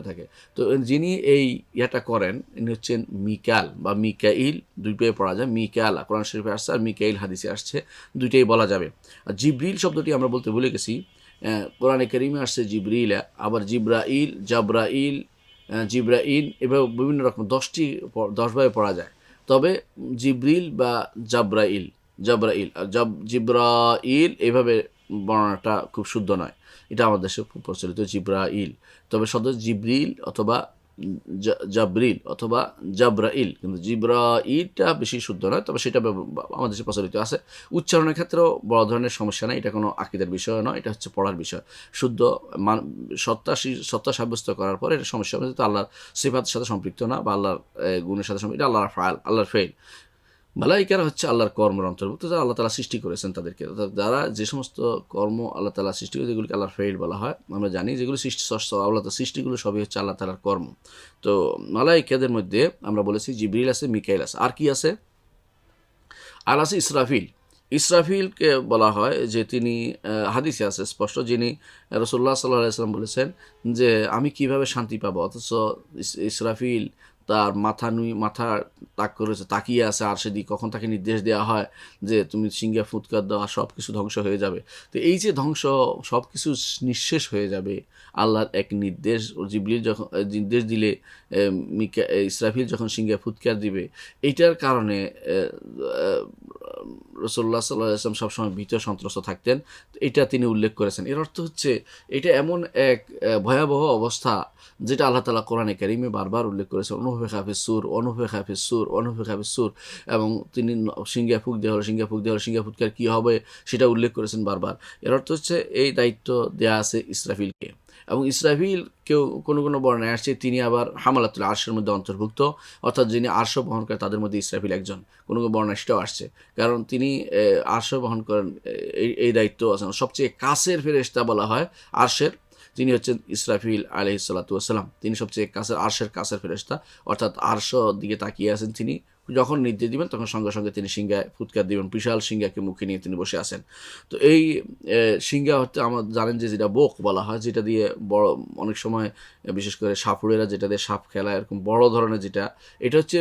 থাকে। তো যিনি এই ইয়াটা করেন, ইনি হচ্ছেন মিকাল বা মিকাইল, দুইটাই পড়া যায়। মিকাল কোরআন শরীফে আসছে, আর মিকাইল হাদিসে আসছে, দুইটাই বলা যাবে। আর জিবরিল শব্দটি আমরা বলতে ভুলে গেছি। কোরআনে কারিমে আসছে জিবরিল, আবার জিব্রাইল, জিব্রাইল, এভাবে বিভিন্ন রকম 10ভাবে পড়া যায়। তবে জিবরিল বা জাব্রাইল আর জিব্রাইল এইভাবে বর্ণনাটা খুব শুদ্ধ নয়, এটা আমাদের দেশে খুব প্রচলিত জিব্রাইল। তবে সদর জিবরিল অথবা জাবরিল অথবা জাব্রাইল, কিন্তু জিব্রাইলটা বেশি শুদ্ধ নয়, তবে সেটা আমাদের দেশে প্রচলিত আছে। উচ্চারণের ক্ষেত্রেও বড় ধরনের সমস্যা নেই, এটা কোনো আকীদার বিষয় নয়, এটা হচ্ছে পড়ার বিষয়। শুদ্ধ সত্তা সাব্যস্ত করার পরে এটা সমস্যা হবে, যেহেতু আল্লাহর সিফাতের সাথে সম্পৃক্ত না বা আল্লাহর গুণের সাথে সম্পৃক্ত, এটা আল্লাহর ফেল। মালাইকারা হচ্ছে আল্লাহর কর্মের অন্তর্ভুক্ত, যারা আল্লাহ তাআলা সৃষ্টি করেছেন তাদেরকে। যারা যে সমস্ত কর্ম আল্লাহ তাআলা সৃষ্টি করে, যেগুলিকে আল্লাহর ফেইল বলা হয়, আমরা জানি যেগুলো আল্লাহ তাআলার সৃষ্টিগুলো সবই হচ্ছে আল্লাহ তাআলার কর্ম। তো মালাইকাদের মধ্যে আমরা বলেছি জিবরিল আছে, মিকাইল আছে, আর কি আছে? আর আছে ইসরাফিল। ইসরাফিলকে বলা হয় যে তিনি হাদিসে আছে স্পষ্ট, যিনি রাসূলুল্লাহ সাল্লাল্লাহু আলাইহি ওয়াসাল্লাম বলেছেন যে আমি কিভাবে শান্তি পাবো, অথচ ইসরাফিল তার মাথা তাক করেছে, তাকিয়ে আছে আর সেদিকে, কখন তাকে নির্দেশ দেওয়া হয় যে তুমি সিংহে ফুৎকার দেওয়া, সব কিছু ধ্বংস হয়ে যাবে। তো এই যে ধ্বংস, সব কিছু নিঃশেষ হয়ে যাবে, আল্লাহর এক নির্দেশ, জিবরিল যখন নির্দেশ দিলে ইসরাফিল যখন সিংহে ফুৎকার দিবে, এইটার কারণে রাসূলুল্লাহ সাল্লাল্লাহু আলাইহি ওয়াসাল্লাম সবসময় ভীত সন্ত্রস্ত থাকতেন। এটা তিনি উল্লেখ করেছেন। এর অর্থ হচ্ছে এটা এমন এক ভয়াবহ অবস্থা যেটা আল্লাহ তাআলা কোরআনে কারিমে বারবার উল্লেখ করেছেন, অনুফিখা ফিস সূর, অনুফিখা ফিস সূর, অনুফিখা ফিস সূর, এবং তিনি সিংহে ফুঁক দেওয়া হলো, সিংহে ফুঁক দেওয়া হলো, সিংহে ফুৎকার কী হবে সেটা উল্লেখ করেছেন বারবার। এর অর্থ হচ্ছে এই দায়িত্ব দেয়া আছে ইসরাফিলকে। এবং ইসরাফিল কেউ কোনো বর্ণায় আসছে তিনি আবার হামালাতুল আরশের মধ্যে অন্তর্ভুক্ত, অর্থাৎ যিনি আরশ বহন করে তাদের মধ্যে ইসরাফিল একজন। কোনো বর্ণায় সেটাও আসছে, কারণ তিনি আরশ বহন করেন, এই দায়িত্ব আছেন। সবচেয়ে কাছের ফেরেশতা বলা হয় আরশের, তিনি হচ্ছেন ইসরাফিল আলাইহিস সালাতু ওয়াস সালাম। তিনি সবচেয়ে কাছের, কাছের ফেরেশতা, অর্থাৎ আরশ দিকে তাকিয়ে আছেন তিনি। যখন নির্দেশ দিবেন তখন সঙ্গে সঙ্গে তিনি সিংহায় ফুৎকার দিবেন, বিশাল সিংহাকে মুখে নিয়ে তিনি বসে আছেন। তো এই সিংহা হচ্ছে আমার জানেন যে যেটা বোক বলা হয়, যেটা দিয়ে বড় অনেক সময় বিশেষ করে সাপুড়েরা যেটা দিয়ে সাপ খেলা, এরকম বড় ধরনের যেটা, এটা হচ্ছে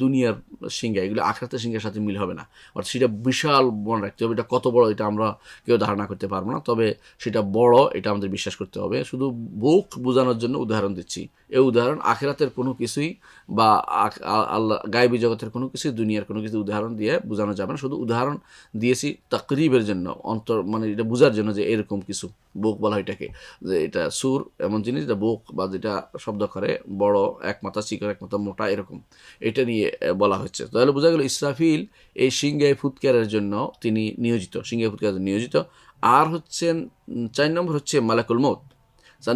দুনিয়ার সিংহা। এগুলো আখরাতের সিংহের সাথে মিল হবে না, অর্থাৎ সেটা বিশাল মনে রাখতে হবে। এটা কত বড় এটা আমরা কেউ ধারণা করতে পারবো না, তবে সেটা বড় এটা আমাদের বিশ্বাস করতে হবে। শুধু বোক বোঝানোর জন্য উদাহরণ দিচ্ছি। এই উদাহরণ আখিরাতের কোনো কিছুই বা আল্লাহ গায়েবী জগতের কোনো কিছু, দুনিয়ার কোনো কিছু উদাহরণ দিয়ে বোঝানো যাবে না। শুধু উদাহরণ দিয়েছি তাকরিবের জন্য, মানে এটা বোঝার জন্য যে এরকম কিছু। বোক বলা হয় এটাকে, যে এটা সুর এমন জিনিস, যেটা বোক বা যেটা শব্দ করে বড়, এক মাথা চিকন, এক মাথা মোটা, এরকম এটা নিয়ে বলা হচ্ছে। তাহলে বোঝা গেল ইসরাফিল এই সিংহে ফুৎকারের জন্য তিনি নিয়োজিত, সিংহে ফুৎকারের জন্য নিয়োজিত। আর হচ্ছেন 4 নম্বর হচ্ছে মালাকুল মউত।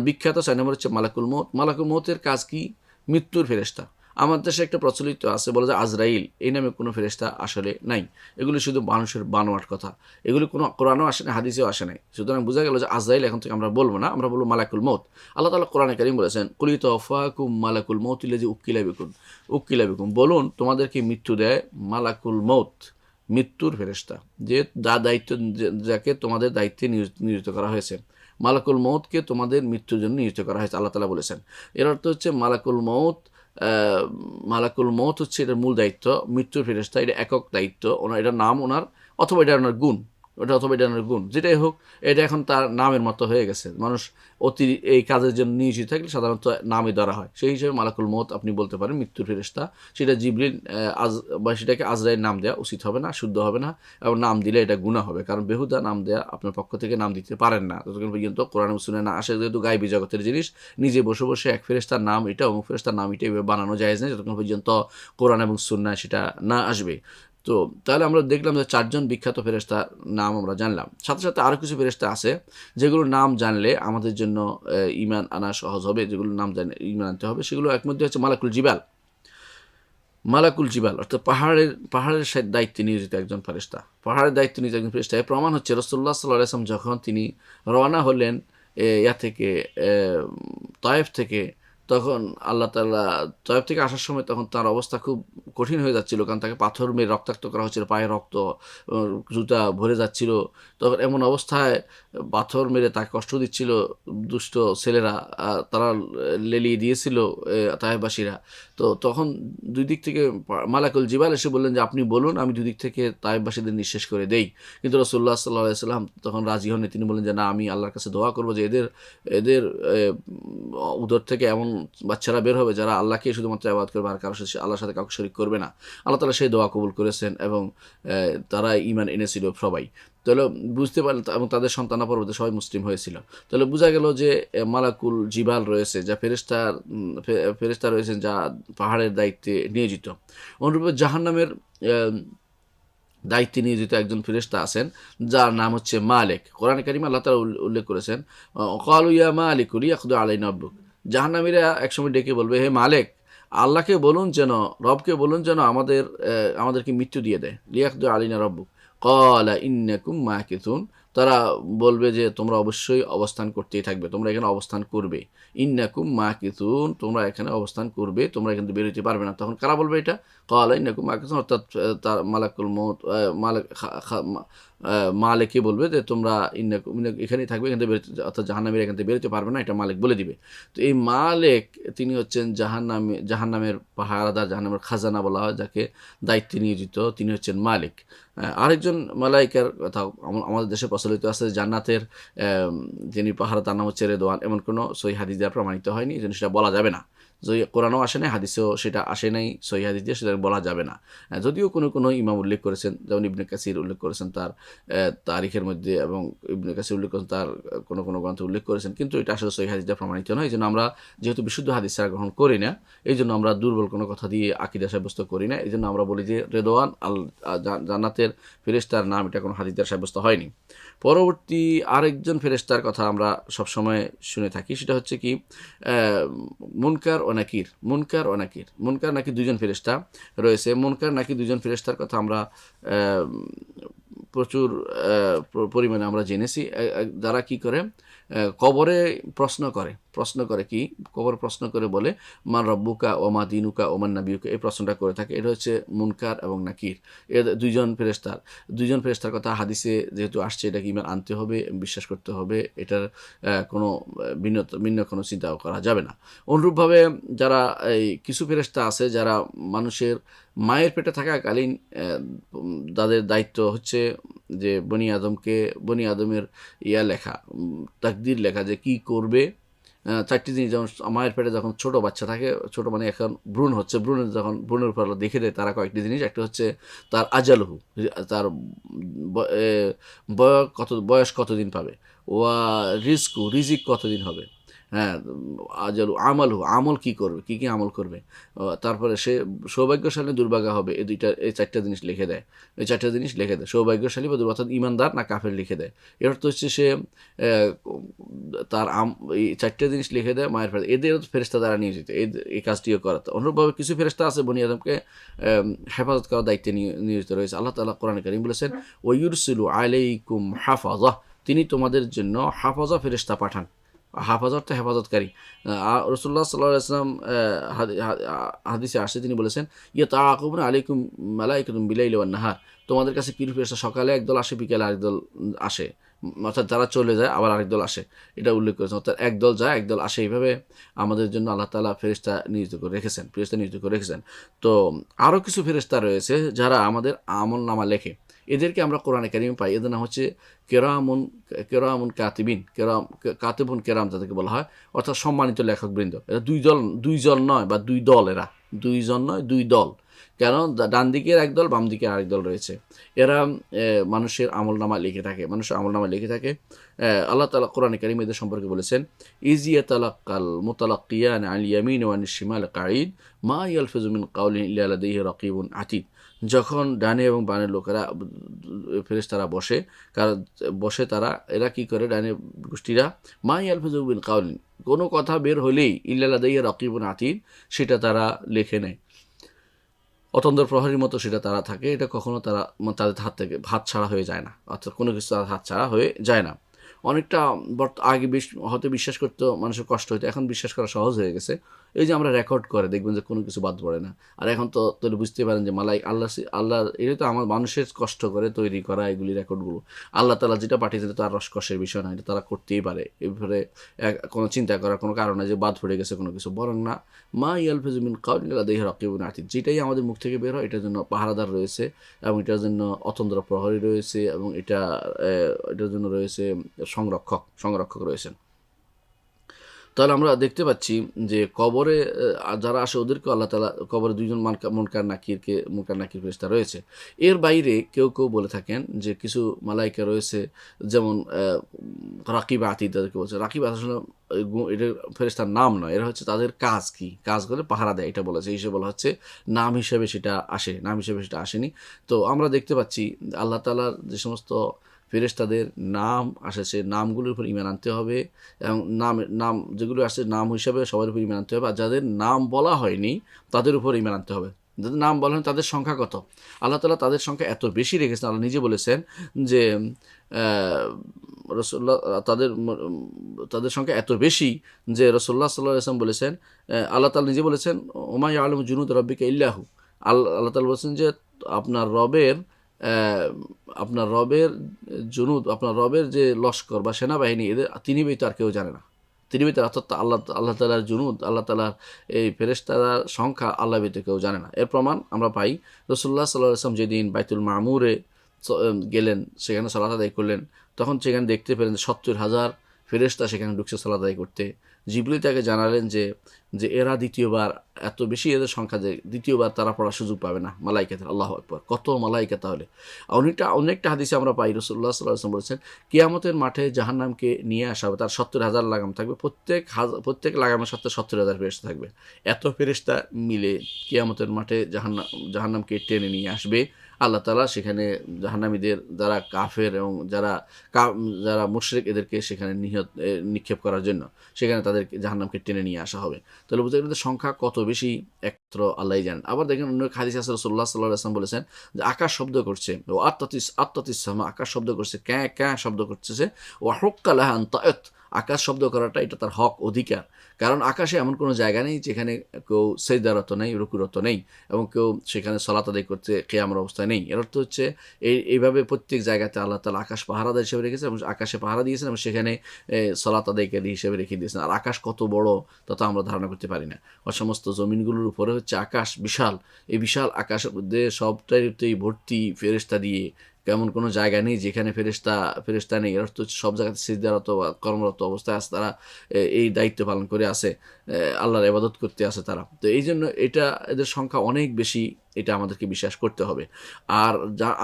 বিখ্যাত 4 নম্বর হচ্ছে মালাকুল মউত। মালাকুল মউতের কাজ কি? মৃত্যুর ফেরেশতা। আমার দেশে একটা প্রচলিত আছে, বলে যে আজরাইল, এই নামে কোনো ফেরেশতা আসলে নাই। এগুলি শুধু মানুষের বানোয়াট কথা, এগুলি কোনো কোরআনেও আসে না, হাদিসেও আসে নাই। সুতরাং বোঝা গেল যে আজরাইল এখন থেকে আমরা বলবো না, আমরা বলবো মালাকুল মউত। আল্লাহ তাআলা কোরআনে কারীম বলেছেন, কুল ইতাওয়াফাকুম মালাকুল মউত আল্লাযী উক্কিলা বিকুম, বলুন তোমাদেরকে মৃত্যু দেয় মালাকুল মউত, মৃত্যুর ফেরেশতা, যে দায়িত্ব, যাকে তোমাদের দায়িত্বে নিয়োজিত করা হয়েছে। মালাকুল মউতকে তোমাদের মৃত্যুর জন্য নিয়োজিত করা হয়েছে, আল্লাহ তাআলা বলেছেন। এর অর্থ হচ্ছে মালাকুল মউত হচ্ছে এটার মূল দায়িত্ব, মৃত্যুর ফেরেশতা এটা একক দায়িত্ব, এটার নাম ওনার, অথবা এটা ওনার গুণ, অথবা এটা ওনার গুণ, যেটাই হোক এটা এখন তার নামের মতো হয়ে গেছে। মানুষ এই কাজের জন্য নিয়োজিত থাকলে সাধারণত নামে ধরা হয়, সেই হিসেবে মালাকুল মউত আপনি বলতে পারেন মৃত্যুর ফেরেশতা। সেটা জিবরিল বা সেটাকে আজরাইল নাম দেওয়া উচিত হবে না, শুদ্ধ হবে না, এবং নাম দিলে এটা গুনাহ হবে, কারণ বেহুদা নাম দেওয়া আপনার পক্ষ থেকে নাম দিতে পারেন না যতক্ষণ পর্যন্ত কোরআন ও সুন্নাহে না আসে। যেহেতু গায়বী জগতের জিনিস, নিজে বসে বসে এক ফেরেশতার নাম এটা, অমুক ফেরেশতার নাম এটা এভাবে বানানো জায়েজ নেই যতক্ষণ পর্যন্ত কোরআন এবং সুন্নাহ সেটা না আসবে। তো তাহলে আমরা দেখলাম যে 4 জন বিখ্যাত ফেরেশতার নাম আমরা জানলাম। সাথে সাথে আরও কিছু ফেরেশতা আছে যেগুলোর নাম জানলে আমাদের জন্য ঈমান আনা সহজ হবে, যেগুলোর নাম জানলে ঈমান আনতে হবে। সেগুলো এক মধ্যে হচ্ছে মালাকুল জিবাল, অর্থাৎ পাহাড়ের দায়িত্বে নিয়োজিত একজন ফেরেশতা। পাহাড়ের দায়িত্বে নিয়োজিত একজন ফেরেশতা। এর প্রমাণ হচ্ছে রাসূলুল্লাহ সাল্লাল্লাহু আলাইহি ওয়াসাল্লাম যখন তিনি রওনা হলেন তায়েফ থেকে, তখন আল্লাহ তাআলা তায়েফ থেকে আসার সময় তখন তার অবস্থা খুব কঠিন হয়ে যাচ্ছিল, কারণ তাকে পাথর মেরে রক্তাক্ত করা হচ্ছিল, পায়ে রক্ত, জুতা ভরে যাচ্ছিল। তখন এমন অবস্থায় পাথর মেরে তাকে কষ্ট দিচ্ছিল দুষ্ট ছেলেরা, তারা লেলিয়ে দিয়েছিল তায়েফবাসীরা। তো তখন দুই দিক থেকে মালাকুল জিবাল এসে বললেন যে আপনি বলুন, আমি দুই দিক থেকে তায়েফবাসীদের নিঃশেষ করে দেই। কিন্তু রাসূলুল্লাহ সাল্লাল্লাহু আলাইহি ওয়াসাল্লাম তখন রাজি হননি। তিনি বললেন যে না, আমি আল্লাহর কাছে দোয়া করবো যে এদের উদর থেকে এমন বাচ্চারা বের হবে যারা আল্লাহকে শুধুমাত্র ইবাদত করবে, আর কারোর সাথে, আল্লাহর সাথে কাউকে শরীক করবে না। আল্লাহ তাআলা সেই দোয়া কবুল করেছেন এবং তারা ঈমান এনেছিল সবাই। তাহলে বুঝতে পারলেন, এবং তাদের সন্তান পরবর্তী সবাই মুসলিম হয়েছিল। তাহলে বোঝা গেল যে মালাকুল জিবাল রয়েছে, যা ফেরেশতা রয়েছেন যা পাহাড়ের দায়িত্বে নিয়োজিত। অনুরূপে জাহান্নামের দায়িত্বে নিয়োজিত একজন ফেরেশতা আছেন যার নাম হচ্ছে মালিক। কোরআনে কারিমে আল্লাহ তাআলা উল্লেখ করেছেন, ক্বালু ইয়া মালিকু লিয়াকদি আলাইনা রাব্বুক। জাহান্নামীরা একসময় ডেকে বলবে, হে মালিক, আল্লাহকে বলুন যেন, রবকে বলুন যেন আমাদেরকে মৃত্যু দিয়ে দেয়। লিয়াকদি আলাইনা রাব্বুক ক্বালা ইন্নাকুম মাকিথুন। তারা বলবে যে তোমরা অবশ্যই অবস্থান করতেই থাকবে, তোমরা এখানে অবস্থান করবে, ইন্নাকুম মাকিসুন, তোমরা এখানে অবস্থান করবে, তোমরা এখান থেকে বের হতে পারবে না। তখন কারা বলবে এটা? ক্বালা ইন্নাকুম মাকিসুন, অর্থাৎ তার মালাকুল মউত, মালিক মালিককে বলবে যে তোমরা এখানেই থাকবে, এখান থেকে বেরোতে, অর্থাৎ জাহান্নামীরা এখান থেকে বেরোতে পারবে না, এটা মালিক বলে দিবে। তো এই মালিক তিনি হচ্ছেন জাহান্নামের পাহারাদার, জাহান্নামের খাজানা বলা হয় যাকে, দায়িত্বে নিয়োজিত, তিনি হচ্ছেন মালিক। আরেকজন মালাইকার কথা আমাদের দেশে প্রচলিত আছে, জান্নাতের যিনি পাহারা, তার নাম হচ্ছে রেদওয়ান। এমন কোনো সহিহ হাদিস দ্বারা প্রমাণিত হয়নি, এই জন্য সেটা বলা যাবে না। যদি কোরআনও আসে নাই, হাদিসেও সেটা আসে নাই, সহিহ হাদিস দিয়ে সেটা বলা যাবে না। যদিও কোনো ইমাম উল্লেখ করেছেন, যেমন ইবনে কাসির উল্লেখ করেছেন তার তারিখের মধ্যে, এবং ইবনে কাসির উল্লেখ করেছেন তার কোনো গ্রন্থে উল্লেখ করেছেন, কিন্তু এটা আসলে সহিহ হাদিস দ্বারা প্রমাণিত নয়। এই জন্য আমরা যেহেতু বিশুদ্ধ হাদিস ছাড়া গ্রহণ করি না, এই জন্য আমরা দুর্বল কোনো কথা দিয়ে আকীদা সাব্যস্ত করি না। এই জন্য আমরা বলি যে রেদওয়ান জান্নাতের ফেরেশতার নাম, এটা কোনো হাদিস দ্বারা সাব্যস্ত হয়নি। পরবর্তী আরেকজন ফেরেশতার কথা আমরা সবসময় শুনে থাকি, সেটা হচ্ছে কি মুনকার ও নাকির। মুনকার নাকি দুজন ফেরেশতা রয়েছে। মুনকার নাকি দুজন ফেরেশতার কথা আমরা প্রচুর পরিমাণে আমরা জেনেছি। যারা কি করে, কবরে প্রশ্ন করে কি, কবর প্রশ্ন করে বলে মান রব্বুকা ও মা দিনুকা ও মান নাবিয়ুকা, এই প্রশ্নটা করে থাকে। এটা হচ্ছে মুনকার এবং নাকির, এর দুইজন ফেরেশতার কথা হাদিসে যেহেতু আসছে, এটাকে ঈমান আনতে হবে, বিশ্বাস করতে হবে, এটার কোনো ভিন্ন কোনো চিন্তাও করা যাবে না। অনুরূপভাবে যারা এই কিছু ফেরেশতা আছে যারা মানুষের মায়ের পেটে থাকাকালীন তাদের দায়িত্ব হচ্ছে যে বনি আদমের লেখা, তাকদির লেখা, যে কি করবে। চারটি জিনিস, যেমন মায়ের পেটে যখন ছোট বাচ্চা থাকে, ছোট মানে এখন ভ্রূণ হচ্ছে, ভ্রূণের উপর দেখে দেয় তারা কয়েকটি জিনিস। একটা হচ্ছে তার আজালহু, তার বয়স কতদিন পাবে, ওয়া রিজিক কতদিন হবে, হ্যাঁ, আজালু আমালহু, আমল কি করবে, কি আমল করবে, তারপরে সে সৌভাগ্যশালী দুর্ভাগ্য হবে, এই চারটা জিনিস লিখে দেয়। সৌভাগ্যশালী বা অর্থাৎ ইমানদার না কাফের লিখে দেয়। এর অর্থ হচ্ছে সে তার এই চারটা জিনিস লিখে দেয় মায়ের ফেরেশতা, এদের ফেরেশতা দ্বারা নিয়োজিত এই কাজটিও করা। অনুরূপভাবে কিছু ফেরেশতা আছে বনি আদমকে হেফাজত করার দায়িত্বে নিয়োজিত রয়েছে। আল্লাহ তাআলা কোরআনে কারীম বলেছেন, ওয়া ইউরসিলু আলাইকুম হাফাযা, তিনি তোমাদের জন্য হাফাজা ফেরেশতা পাঠান। তো হেফাজতকারী। রাসূলুল্লাহ সাল্লাল্লাহু আলাইহি ওয়াসাল্লাম হাদিসে আসছে, তিনি বলেছেন, ইয়াতাআকুবুনা আলাইকুম মালাইকাতুম বিলাইলি ওয়ান নাহার, তোমাদের কাছে কিছু ফেরেশতা সকালে একদল আসে, বিকেলে আরেকদল আসে, অর্থাৎ যারা চলে যায় আবার আরেক দল আসে, এটা উল্লেখ করেছেন। অর্থাৎ একদল যায় একদল আসে, এইভাবে আমাদের জন্য আল্লাহ তাআলা ফেরেশতা নিয়োজিত করে রেখেছেন। তো আরও কিছু ফেরেশতা রয়েছে যারা আমাদের আমল নামা লেখে, এদেরকে আমরা কোরআনে কারিমে পাই। এদের নাম হচ্ছে কেরামুন কাতিবুন কেরাম যাদেরকে বলা হয়, অর্থাৎ সম্মানিত লেখকবৃন্দ। এরা দুইজন নয় বা দুই দল, এরা দুইজন নয়, দুই দল। কেন, ডান দিকের একদল, বাম দিকের আরেক দল রয়েছে। এরা মানুষের আমলনামা লিখে থাকে। আল্লাহ তাআলা কোরআনে কারিমে এদের সম্পর্কে বলেছেন, ইয ইয়াতালাক্কাল মুতালাক্কিয়ান আল ইয়ামিন ওয়া আনিশ শিমাল কাঈদ মা ইয়ালফিযু মিন কাওলিন ইল্লা লাদাইহি রাকীবুন আতীদ। যখন ডানে এবং বামের লোকেরা ফেরেশতারা বসে তারা, এরা কি করে, ডানে গোষ্ঠীরা, মা ইয়ালফিযু মিন কাওলিন, কোনো কথা বের হলেই ইল্লা লাদাইহি রাকীবুন আতীদ, সেটা তারা লিখে নেয়। অতন্দ্র প্রহরীর মতো সেটা তারা থাকে, এটা কখনো তাদের হাত থেকে হাত ছাড়া হয়ে যায় না, অর্থাৎ কোনো কিছু তাদের হাত ছাড়া হয়ে যায় না। অনেকটা আগে হয়তো বিশ্বাস করতে মানুষের কষ্ট হতো, এখন বিশ্বাস করা সহজ হয়ে গেছে। এই যে আমরা রেকর্ড করে দেখবেন যে কোনো কিছু বাদ পড়ে না। আর এখন তো বুঝতে পারেন যে আল্লাহ এটা তো আমার মানুষের কষ্ট করে তৈরি করা এগুলি রেকর্ডগুলো, আল্লাহ তাআলা যেটা পাঠিয়েছে তো আর রসকসের বিষয় না, এটা তারা করতেই পারে। এবারে কোনো চিন্তা করার কোনো কারণ নাই যে বাদ পড়ে গেছে কোনো কিছু, বরং না, মা ইয়ালফিযু মিন কাওলিন ইল্লা লাদাইহি রাকীবুন আতীদ, যেটাই আমাদের মুখ থেকে বের হয় এটার জন্য পাহারাদার রয়েছে, এবং এটার জন্য অতন্দ্র প্রহরী রয়েছে, এবং এটার জন্য রয়েছে সংরক্ষক রয়েছেন। তাহলে আমরা দেখতে পাচ্ছি যে কবরে যারা আসে ওদেরকে আল্লাহ তাআলা, কবরে দুইজন মুনকার নাকির ফেরেশতা রয়েছে। এর বাইরে কেউ বলে থাকেন যে কিছু মালাইকা রয়েছে, যেমন রাকিব আতীদ, তাদেরকে বলছে। রাকিব আসলে এটা ফেরেশতার নাম নয়, এরা হচ্ছে তাদের কাজ কি, কাজ করে পাহারা দেয়, এটা বলেছে। হিসেবে বলা হচ্ছে নাম হিসেবে সেটা আসেনি। তো আমরা দেখতে পাচ্ছি আল্লাহ তাআলার যে সমস্ত ফেরেশতাদের নাম আসে, নামগুলোর উপর ঈমান আনতে হবে, এবং নাম যেগুলো আসে নাম হিসাবে সবার উপর ঈমান আনতে হবে, আর যাদের নাম বলা হয়নি তাদের উপর ঈমান আনতে হবে। যাদের নাম বলেন তাদের সংখ্যা কত? আল্লাহ তাআলা তাদের সংখ্যা এত বেশি রেখেছেন। আল্লাহ নিজে বলেছেন যে রাসূলুল্লাহ তাদের সংখ্যা এত বেশি যে রাসূলুল্লাহ সাল্লাল্লাহু আলাইহি ওয়াসাল্লাম বলেছেন, আল্লাহ তাআলা নিজে বলেছেন, ওমা ইয়ালামু জুনুদ রাব্বিকা ইল্লা হু। আল্লাহ তাআলা বলেছেন যে আপনার রবের আপনার রবের আপনার রবের যে লস্কর বা সেনাবাহিনী এদের তিনি ব্যতীত আর কেউ জানে না। তিনি ব্যতীত অর্থাৎ আল্লাহ তাআলার জুনুদ, আল্লাহ তাআলার এই ফেরেশতার সংখ্যা আল্লাহ ব্যতীত কেউ জানে না। এর প্রমাণ আমরা পাই রাসূলুল্লাহ সাল্লাল্লাহু আলাইহি ওয়াসাল্লাম যেদিন বাইতুল মামুরে গেলেন, সেখানে সালাত আদায় করলেন, তখন সেখানে দেখতে পেলেন 70,000 ফেরেশতা সেখানে ঢুকছে সালাত আদায় করতে। জিবরিল তাকে জানালেন যে যে এরা দ্বিতীয়বার, এত বেশি এদের সংখ্যা যে দ্বিতীয়বার তারা পড়ার সুযোগ পাবে না মালাইকাতের। আল্লাহু আকবার, কত মালাইকা! তাহলে অনেকটা হাদিসে আমরা পাই রাসূলুল্লাহ সাল্লাল্লাহু আলাইহি ওয়াসাল্লাম বলেছেন, কিয়ামতের মাঠে জাহান্নামকে নিয়ে আসা হবে, তার 70,000 লাগাম থাকবে, প্রত্যেক লাগামের সাথে 70,000 ফেরেশতা থাকবে। এত ফেরেশতা মিলে কিয়ামতের মাঠে জাহান্নামকে টেনে নিয়ে আসবে। আল্লাহ তাআলা সেখানে জাহান্নামীদের, যারা কাফের এবং যারা মুশরিক, এদেরকে সেখানে নিক্ষেপ করার জন্য সেখানে তাদেরকে জাহান্নামকে টেনে নিয়ে আসা হবে। তাহলে বুঝতে গেলে সংখ্যা কত বেশি একমাত্র আল্লাহই জানেন। আবার দেখেন অন্য হাদিস আছে, রাসূলুল্লাহ সাল্লাল্লাহু আলাইহি ওয়াসাল্লাম বলেছেন যে আকাশ শব্দ করছে, ও আত্তাতিস সামা, আকাশ শব্দ করছে, ক্যাঁ ক্যাঁ শব্দ করতেছে, ওয়া হুক্কা লাহা আন তাআত, আকাশ শব্দ করাটা এটা তার হক, অধিকার। কারণ আকাশে এমন কোনো জায়গা নেই যেখানে কেউ সেজদারত নেই, রুকুরত নেই, এবং কেউ সেখানে সালাত আদায় করতে কিয়ামের অবস্থায় নেই। এর অর্থ হচ্ছে এইভাবে প্রত্যেক জায়গাতে আল্লাহ তাআলা আকাশ পাহারাদার হিসেবে রেখেছেন এবং আকাশে পাহারা দিয়েছেন এবং সেখানে সালাত আদায়কারী হিসেবে রেখে দিয়েছেন। আর আকাশ কত বড় তা তো আমরা ধারণা করতে পারি না। আর সমস্ত জমিনগুলোর উপরে হচ্ছে আকাশ বিশাল। এই বিশাল আকাশের মধ্যে সবটাইতেই ভর্তি ফেরেশতা দিয়ে, কেমন কোনো জায়গা নেই যেখানে ফেরেশতা নেই। এর অর্থ হচ্ছে সব জায়গাতে সিজদারত বা কর্মরত অবস্থায় আছে তারা, এই দায়িত্ব পালন করে আছে, আল্লাহর ইবাদত করতে আছে তারা। তো এই জন্য এদের সংখ্যা অনেক বেশি, এটা আমাদেরকে বিশ্বাস করতে হবে। আর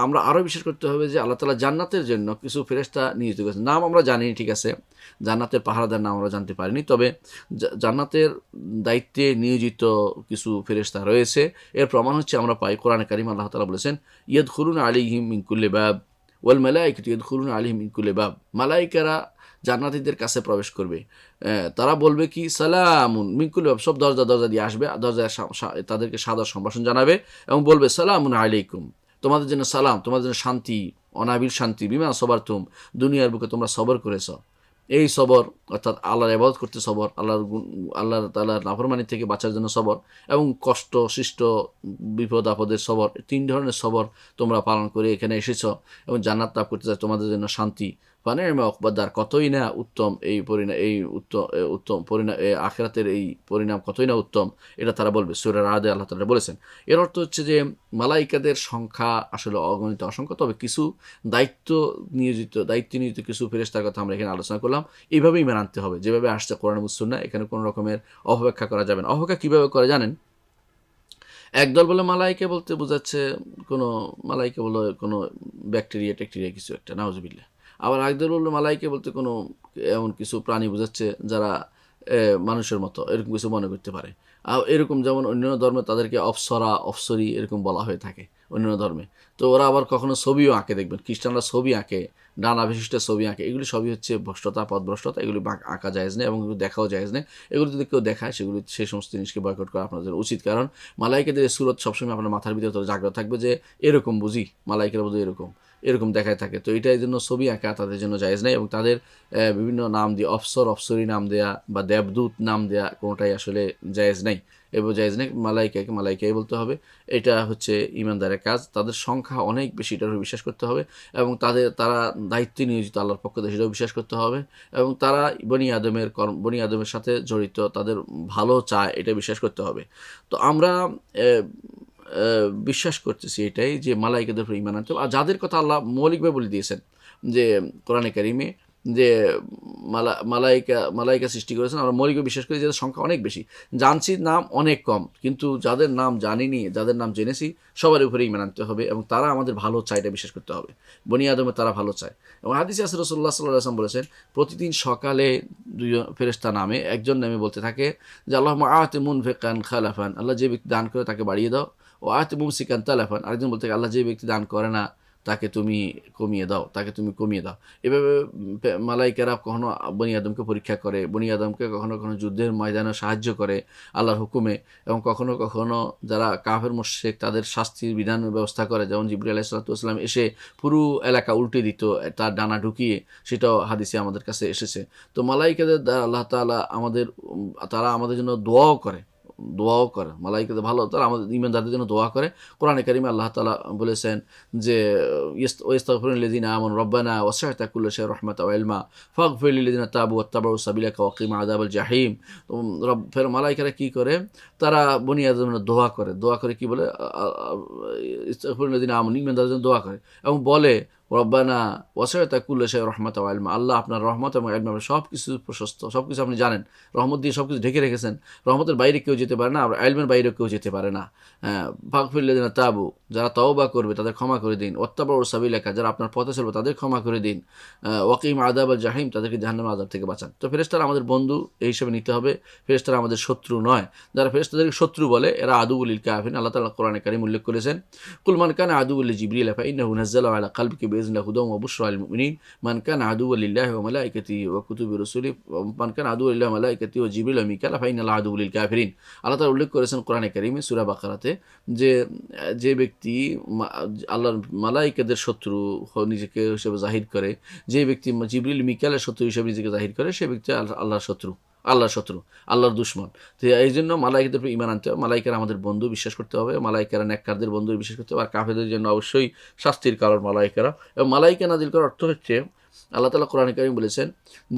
আমরা আরও বিশ্বাস করতে হবে যে আল্লাহ তাআলা জান্নাতের জন্য কিছু ফেরেশতা নিয়োজিত করেছেন। নাম আমরা জানি, ঠিক আছে, জান্নাতের পাহারাদার নাম আমরা জানতে পারিনি, তবে জান্নাতের দায়িত্বে নিয়োজিত কিছু ফেরেশতা রয়েছে। এর প্রমাণ হচ্ছে আমরা পাই কোরআনে কারিম, আল্লাহ তাআলা বলেছেন, ইয়াদখুলুনা আলাইহিম মিন কুল্লি বাব ওয়াল মালাইকাতু ইয়াদখুলুনা আলাইহিম মিন কুল্লি বাব। মালাইকারা জান্নাতীদের কাছে প্রবেশ করবে, তারা বলবে কি, সালামুন মিন কুল্লি বাব, সব দরজা দিয়ে আসবে, দরজায় তাদেরকে সাদর সম্ভাষণ জানাবে এবং বলবে, সালামুন আলাইকুম, তোমাদের জন্য সালাম, তোমাদের জন্য শান্তি, অনাবিল শান্তি, বিমা সবারতুম, দুনিয়ার বুকে তোমরা সবর করেছ। এই সবর অর্থাৎ আল্লাহর ইবাদত করতে সবর, আল্লাহ তাআলার নাফরমানি থেকে বাঁচার জন্য সবর, এবং কষ্ট সৃষ্ট বিপদ আপদের সবর, 3 ধরনের সবর তোমরা পালন করে এখানে এসেছ এবং জান্নাত লাভ করতে চাও, তোমাদের জন্য শান্তি। ফানি'মা উকবাদ-দার, কতই না উত্তম এই পরিণাম, আখিরাতের এই পরিণাম কতই না উত্তম, এটা তারা বলবে। সূরা রা'দে আল্লাহ তাআলা বলেছেন। এর অর্থ হচ্ছে যে মালাইকাদের সংখ্যা আসলে অগণিত, অসংখ্য, তবে কিছু দায়িত্ব নিয়োজিত কিছু ফেরেশতার কথা আমরা এখানে আলোচনা করলাম। এইভাবেই মেনে আনতে হবে, যেভাবে আসছে কোরআন এবং সুন্নাহ। এখানে কোনো রকমের অপব্যাখ্যা করা যাবে না। অপব্যাখ্যা কীভাবে করে জানেন? একদল বলে মালাইকা বলতে বোঝাচ্ছে মালাইকা বলে কোনো ব্যাকটেরিয়া কিছু একটা, নাউজুবিল্লাহ। আবার একদল বললো মালাইকা বলতে কোনো এমন কিছু প্রাণী বোঝাচ্ছে যারা মানুষের মতো, এরকম কিছু মনে করতে পারে। আর এরকম যেমন অন্যান্য ধর্মে তাদেরকে অপসরি এরকম বলা হয়ে থাকে অন্যান্য ধর্মে। তো ওরা আবার কখনো ছবিও আঁকে, দেখবেন খ্রিস্টানরা ছবি আঁকে, ডানা বিশিষ্ট ছবি আঁকে। এগুলি সবই হচ্ছে পথভ্রষ্টতা। এগুলি আঁকা জায়েজ নেই এবং এগুলো দেখাও জায়েজ নেই। এগুলো যদি কেউ দেখায় সেগুলি সেই সমস্ত জিনিসকে বয়কট করা আপনাদের উচিত। কারণ মালাইকাদের সুরত সবসময় আপনার মাথার ভিতরে জাগ্রত থাকবে যে এরকম বুঝি, মালাইকারা বুঝি এরকম দেখায় থাকে। তো এটাই জন্য ছবি আঁকা তাদের জন্য জায়েজ নেই, এবং তাদের বিভিন্ন নাম দিয়ে অপসরি নাম দেয়া বা দেবদূত নাম দেয়া কোনোটাই আসলে জায়েজ নেই। এবং জায়েজ নেই, মালাইকাই বলতে হবে। এটা হচ্ছে ঈমানদারের কাজ। তাদের সংখ্যা অনেক বেশি, এটার উপর বিশ্বাস করতে হবে। এবং তারা দায়িত্বে নিয়োজিত আল্লাহর পক্ষ থেকে, সেটাও বিশ্বাস করতে হবে। এবং তারা বনি আদমের সাথে জড়িত, তাদের ভালো চায়, এটা বিশ্বাস করতে হবে। তো আমরা বিশ্বাস করতেছি এটাই যে মালাইকাদের উপর ঈমান আনতে হবে। আর যাদের কথা আল্লাহ মৌলিকভাবে বলে দিয়েছেন যে কোরআনে কারিমে যে মালাইকা সৃষ্টি করেছেন, আমরা মৌলিকভাবে বিশ্বাস করি যাদের সংখ্যা অনেক বেশি। জানছি নাম অনেক কম, কিন্তু যাদের নাম জানিনি, যাদের নাম জেনেছি, সবার উপরে ঈমান আনতে হবে এবং তারা আমাদের ভালো চায়, এটা বিশ্বাস করতে হবে। বনি আদমে তারা ভালো চায়। এবং হাদিসে আছে রাসূলুল্লাহ সাল্লাল্লাহু আলাইহি ওয়াসাল্লাম বলেছেন, প্রতিদিন সকালে 2 ফেরেশতা নামে, একজন নামে বলতে থাকে যে আল্লাহুম্মা আ'তি মুনফিকান খালাফান, আল্লাহ যে ব্যক্তি দান করে তাকে বাড়িয়ে দাও। ও আ'তি মুমসিকান তালাফান, আরেকজন বলতে থাকে আল্লাহ যে ব্যক্তি দান করে না তাকে তুমি কমিয়ে দাও, তাকে তুমি কমিয়ে দাও। এভাবে মালাইকারা কখনো বনি আদমকে পরীক্ষা করে, বনি আদমকে কখনো কখনো যুদ্ধের ময়দানে সাহায্য করে আল্লাহর হুকুমে, এবং কখনো কখনো যারা কাফের মুশরিক তাদের শাস্তির বিধান ব্যবস্থা করে, যেমন জিবরিল আলাইহিস সালাতু ওয়াস সালাম এসে পুরো এলাকা উল্টে দিত তার ডানা ঢুকিয়ে, সেটাও হাদিসে আমাদের কাছে এসেছে। তো মালাইকাদের দ্বারা আল্লাহ তাআলা তারা আমাদের জন্য দোয়াও করে মালাইকাদের ভালো, তারা আমাদের ঈমানদারদের জন্য দোয়া করে। কোরআনে কারিমে আল্লাহ তাআলা বলেছেন যে ওয়াস্তাগফিরুল্লাযিনা আমানু রব্বানা ওয়াসআতা কুল্লা শাইইন রাহমাতাও ওয়া ইলমা ফাগফির লিল্লাযিনা তাবু ওয়াত্তাবাউ সাবিলাকা ওয়া কিনা আযাবাল জাহিম। তো ফের মালাইকারা কি করে, তারা বনি আদমের দোয়া করে কি বলে, ইস্তাগফিরুল্লাযিনা আমানু, ঈমানদারদের জন্য দোয়া করে এবং বলে রব্বানা ওয়াসআতা কুল্লা শাইইন রাহমাতাও ওয়া ইলমা, আল্লাহ আপনার রহমত এবং ইলম, সব কিছু প্রশস্ত, সব কিছু আপনি জানেন, রহমত দিয়ে সব কিছু ঢেকে রেখেছেন, রহমতের বাইরে কেউ যেতে পারে না, আর ইলমের বাইরেও কেউ যেতে পারে না। ফাগফির লিল্লাযিনা তাবু, যারা তওবা করবে তাদের ক্ষমা করে দিন, ওয়াত্তাবাউ সাবিলাকা, যারা আপনার পথে চলবে তাদের ক্ষমা করে দিন, ওয়াকিম আযাবাল জাহিম, তাদেরকে জাহান্নামের আযাব থেকে বাঁচান। তো ফেরেশতারা আমাদের বন্ধু এই হিসেবে নিতে হবে, ফেরেশতারা আমাদের শত্রু নয়। যারা ফেরেশতাদেরকে শত্রু বলে এরা আদুউল লিল কাফিরিন। আল্লাহ তাআলা কোরআনে কারীম উল্লেখ করেছেন, কুল মান কানা আদুউল লিজিবরিল ফাইন্নাহু নাযালা আলা কলবিকা বিইذনিল্লাহি হুদাম ওয়া বুশরা লিল মুমিনিন মান কানা আদুউল লিল্লাহি ওয়া মালাইকাতিহি ওয়া কুতুবিহি ওয়া রাসূলিহি মান কানা আদুউল লিল্লাহি ওয়া মালাইকাতিহি ওয়া জিবরিল ওয়া মিকাইল ফাইন্নাল্লাহা আদুউল লিল কাফিরিন। আল্লাহ তাআলা উল্লেখ করেছেন কোরআনে কারীমে সূরা বাকারাতে যে ব্যক্তি আল্লাহর মালাইকাদের শত্রু নিজেকে হিসেবে জাহির করে, যে ব্যক্তি জিবরিল মিকাইলের শত্রু হিসেবে নিজেকে জাহির করে, সে ব্যক্তি আল্লাহর শত্রু, আল্লাহর দুশমন। তো এই জন্য মালাইকাদের উপর ঈমান আনতে হবে, মালাইকারা আমাদের বন্ধু বিশ্বাস করতে হবে, মালাইকারা নেককারদের বন্ধু বিশ্বাস করতে হবে, আর কাফেরদের জন্য অবশ্যই শাস্তির কারণ মালাইকারা। এবং মালাইকা নাজিল করার অর্থ হচ্ছে, আল্লাহ তাআলা কোরআনে কারীম বলেছেন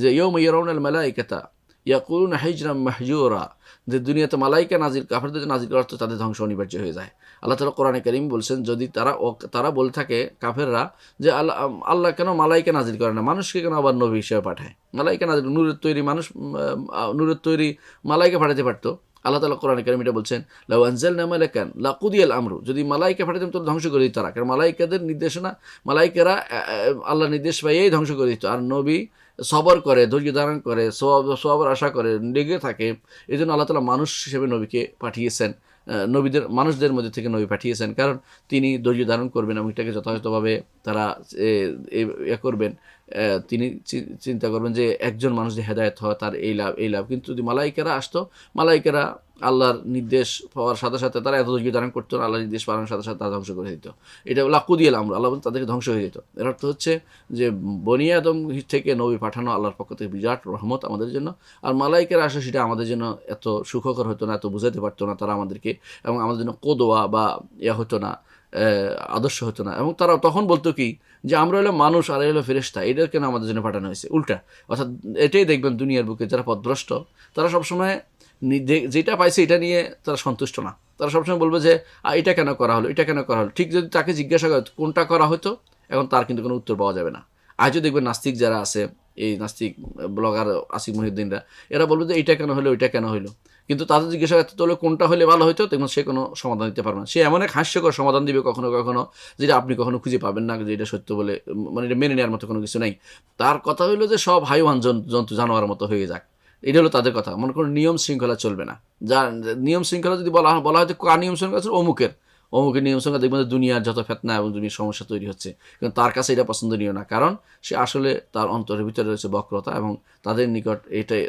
যে ইয়াউমা ইয়ারাউনাল মালাইকাতা ইয়াকুলুনা হিজরাম মাহজুরা, যে দুনিয়াতে মালাইকা নাজিল কাফেরদের নাজিল করার অর্থ তাদের ধ্বংস অনিবার্য হয়ে যায়। আল্লাহ তাআলা কোরআনে কারীম বলছেন, যদি তারা বলে থাকে কাফেররা যে আল্লাহ কেন মালাইকা নাজিল করে না, মানুষকে কেন আবার নবী হিসেবে পাঠায়, মালাইকা নাজিল নূরের তৈরি মালাইকা পাঠাতে পারতো। আল্লাহ তাআলা কোরআনে কারীমে এটা বলছেন, লাউ আনজালনা মালাকান লাকুদিয়াল আমরু, যদি মালাইকা পাঠাতাম তো ধ্বংস করে দিত তারা, কারণ মালাইকাদের নির্দেশনা, মালাইকারা আল্লাহর নির্দেশ পাইয়েই ধ্বংস করে দিত। আর নবী সবর করে, ধৈর্য ধারণ করে, সওয়াবের আশা করে, লেগে থাকে। এই জন্য আল্লাহ তাআলা মানুষ হিসেবে নবীকে পাঠিয়েছেন, মানুষদের মধ্যে থেকে নবী পাঠিয়েছেন, কারণ তিনি ধৈর্য ধারণ করবেন এবং এটাকে যথাযথভাবে তারা করবেন। তিনি চিন্তা করবেন যে একজন মানুষ যে হেদায়েত হয় তার এই লাভ। কিন্তু যদি মালাইকারা আসতো, মালাইকারা আল্লাহর নির্দেশ পাওয়ার সাথে সাথে তারা এত ধৈর্য ধারণ করতো না, আল্লাহর নির্দেশ পাওয়ার সাথে সাথে তারা ধ্বংস করে দিত। এটা লাকুদিয়াল আমর, আল্লাহ তাদেরকে ধ্বংস হয়ে যেত। এর অর্থ হচ্ছে যে বনি আদম থেকে নবী পাঠানো আল্লাহর পক্ষ থেকে বিরাট রহমত আমাদের জন্য। আর মালাইকারা আসে সেটা আমাদের জন্য এত সুখকর হতো না, এত বুঝাতে পারতো না তারা আমাদেরকে, এবং আমাদের জন্য কোদোয়া বা হতো না, আদর্শ হতো না। এবং তারা তখন বলতো কি, যে আমরা হলো মানুষ আর হলো ফেরেশতা, এটা কেন আমাদের জন্য পাঠানো হয়েছে, উল্টা। অর্থাৎ এটাই দেখবেন দুনিয়ার বুকে যারা পথভ্রষ্ট, তারা সবসময় যেটা পাইছে এটা নিয়ে তারা সন্তুষ্ট না। তারা সবসময় বলবে যে এটা কেন করা হলো, এটা কেন করা হলো। ঠিক যদি তাকে জিজ্ঞাসা করে কোনটা করা হতো, এখন তার কিন্তু কোনো উত্তর পাওয়া যাবে না। আজও দেখবেন নাস্তিক যারা আছে, এই নাস্তিক ব্লগার আসিফ মহিউদ্দিনরা, এরা বলবে যে এটা কেন হলো, ওইটা কেন হলো। কিন্তু তাদের জিজ্ঞাসা করতে হলে কোনটা হলে ভালো হতো, তখন সে কোনো সমাধান দিতে পারবে না। সে এমন এক হাস্যকর সমাধান দিবে কখনো কখনো, যেটা আপনি কখনো খুঁজে পাবেন না, যে এটা সত্য বলে, মানে এটা মেনে নেওয়ার মতো কোনো কিছু নেই। তার কথা হইলো যে সব হাইওয়ান জন্তু জানোয়ার মতো হয়ে যাক, এটা হলো তাদের কথা। মনে করুন নিয়ম শৃঙ্খলা চলবে না, যা নিয়ম শৃঙ্খলা যদি বলা হয় যে কার নিয়ম শৃঙ্খলা ছিল, অমুকের নিয়ম শৃঙ্খলা, দেখবেন যে দুনিয়ার যত ফেতনা এবং দুনিয়ার সমস্যা তৈরি হচ্ছে, কিন্তু তার কাছে এটা পছন্দনীয় না, কারণ সে আসলে তার অন্তরের ভিতরে রয়েছে বক্রতা, এবং তাদের নিকট এটাই,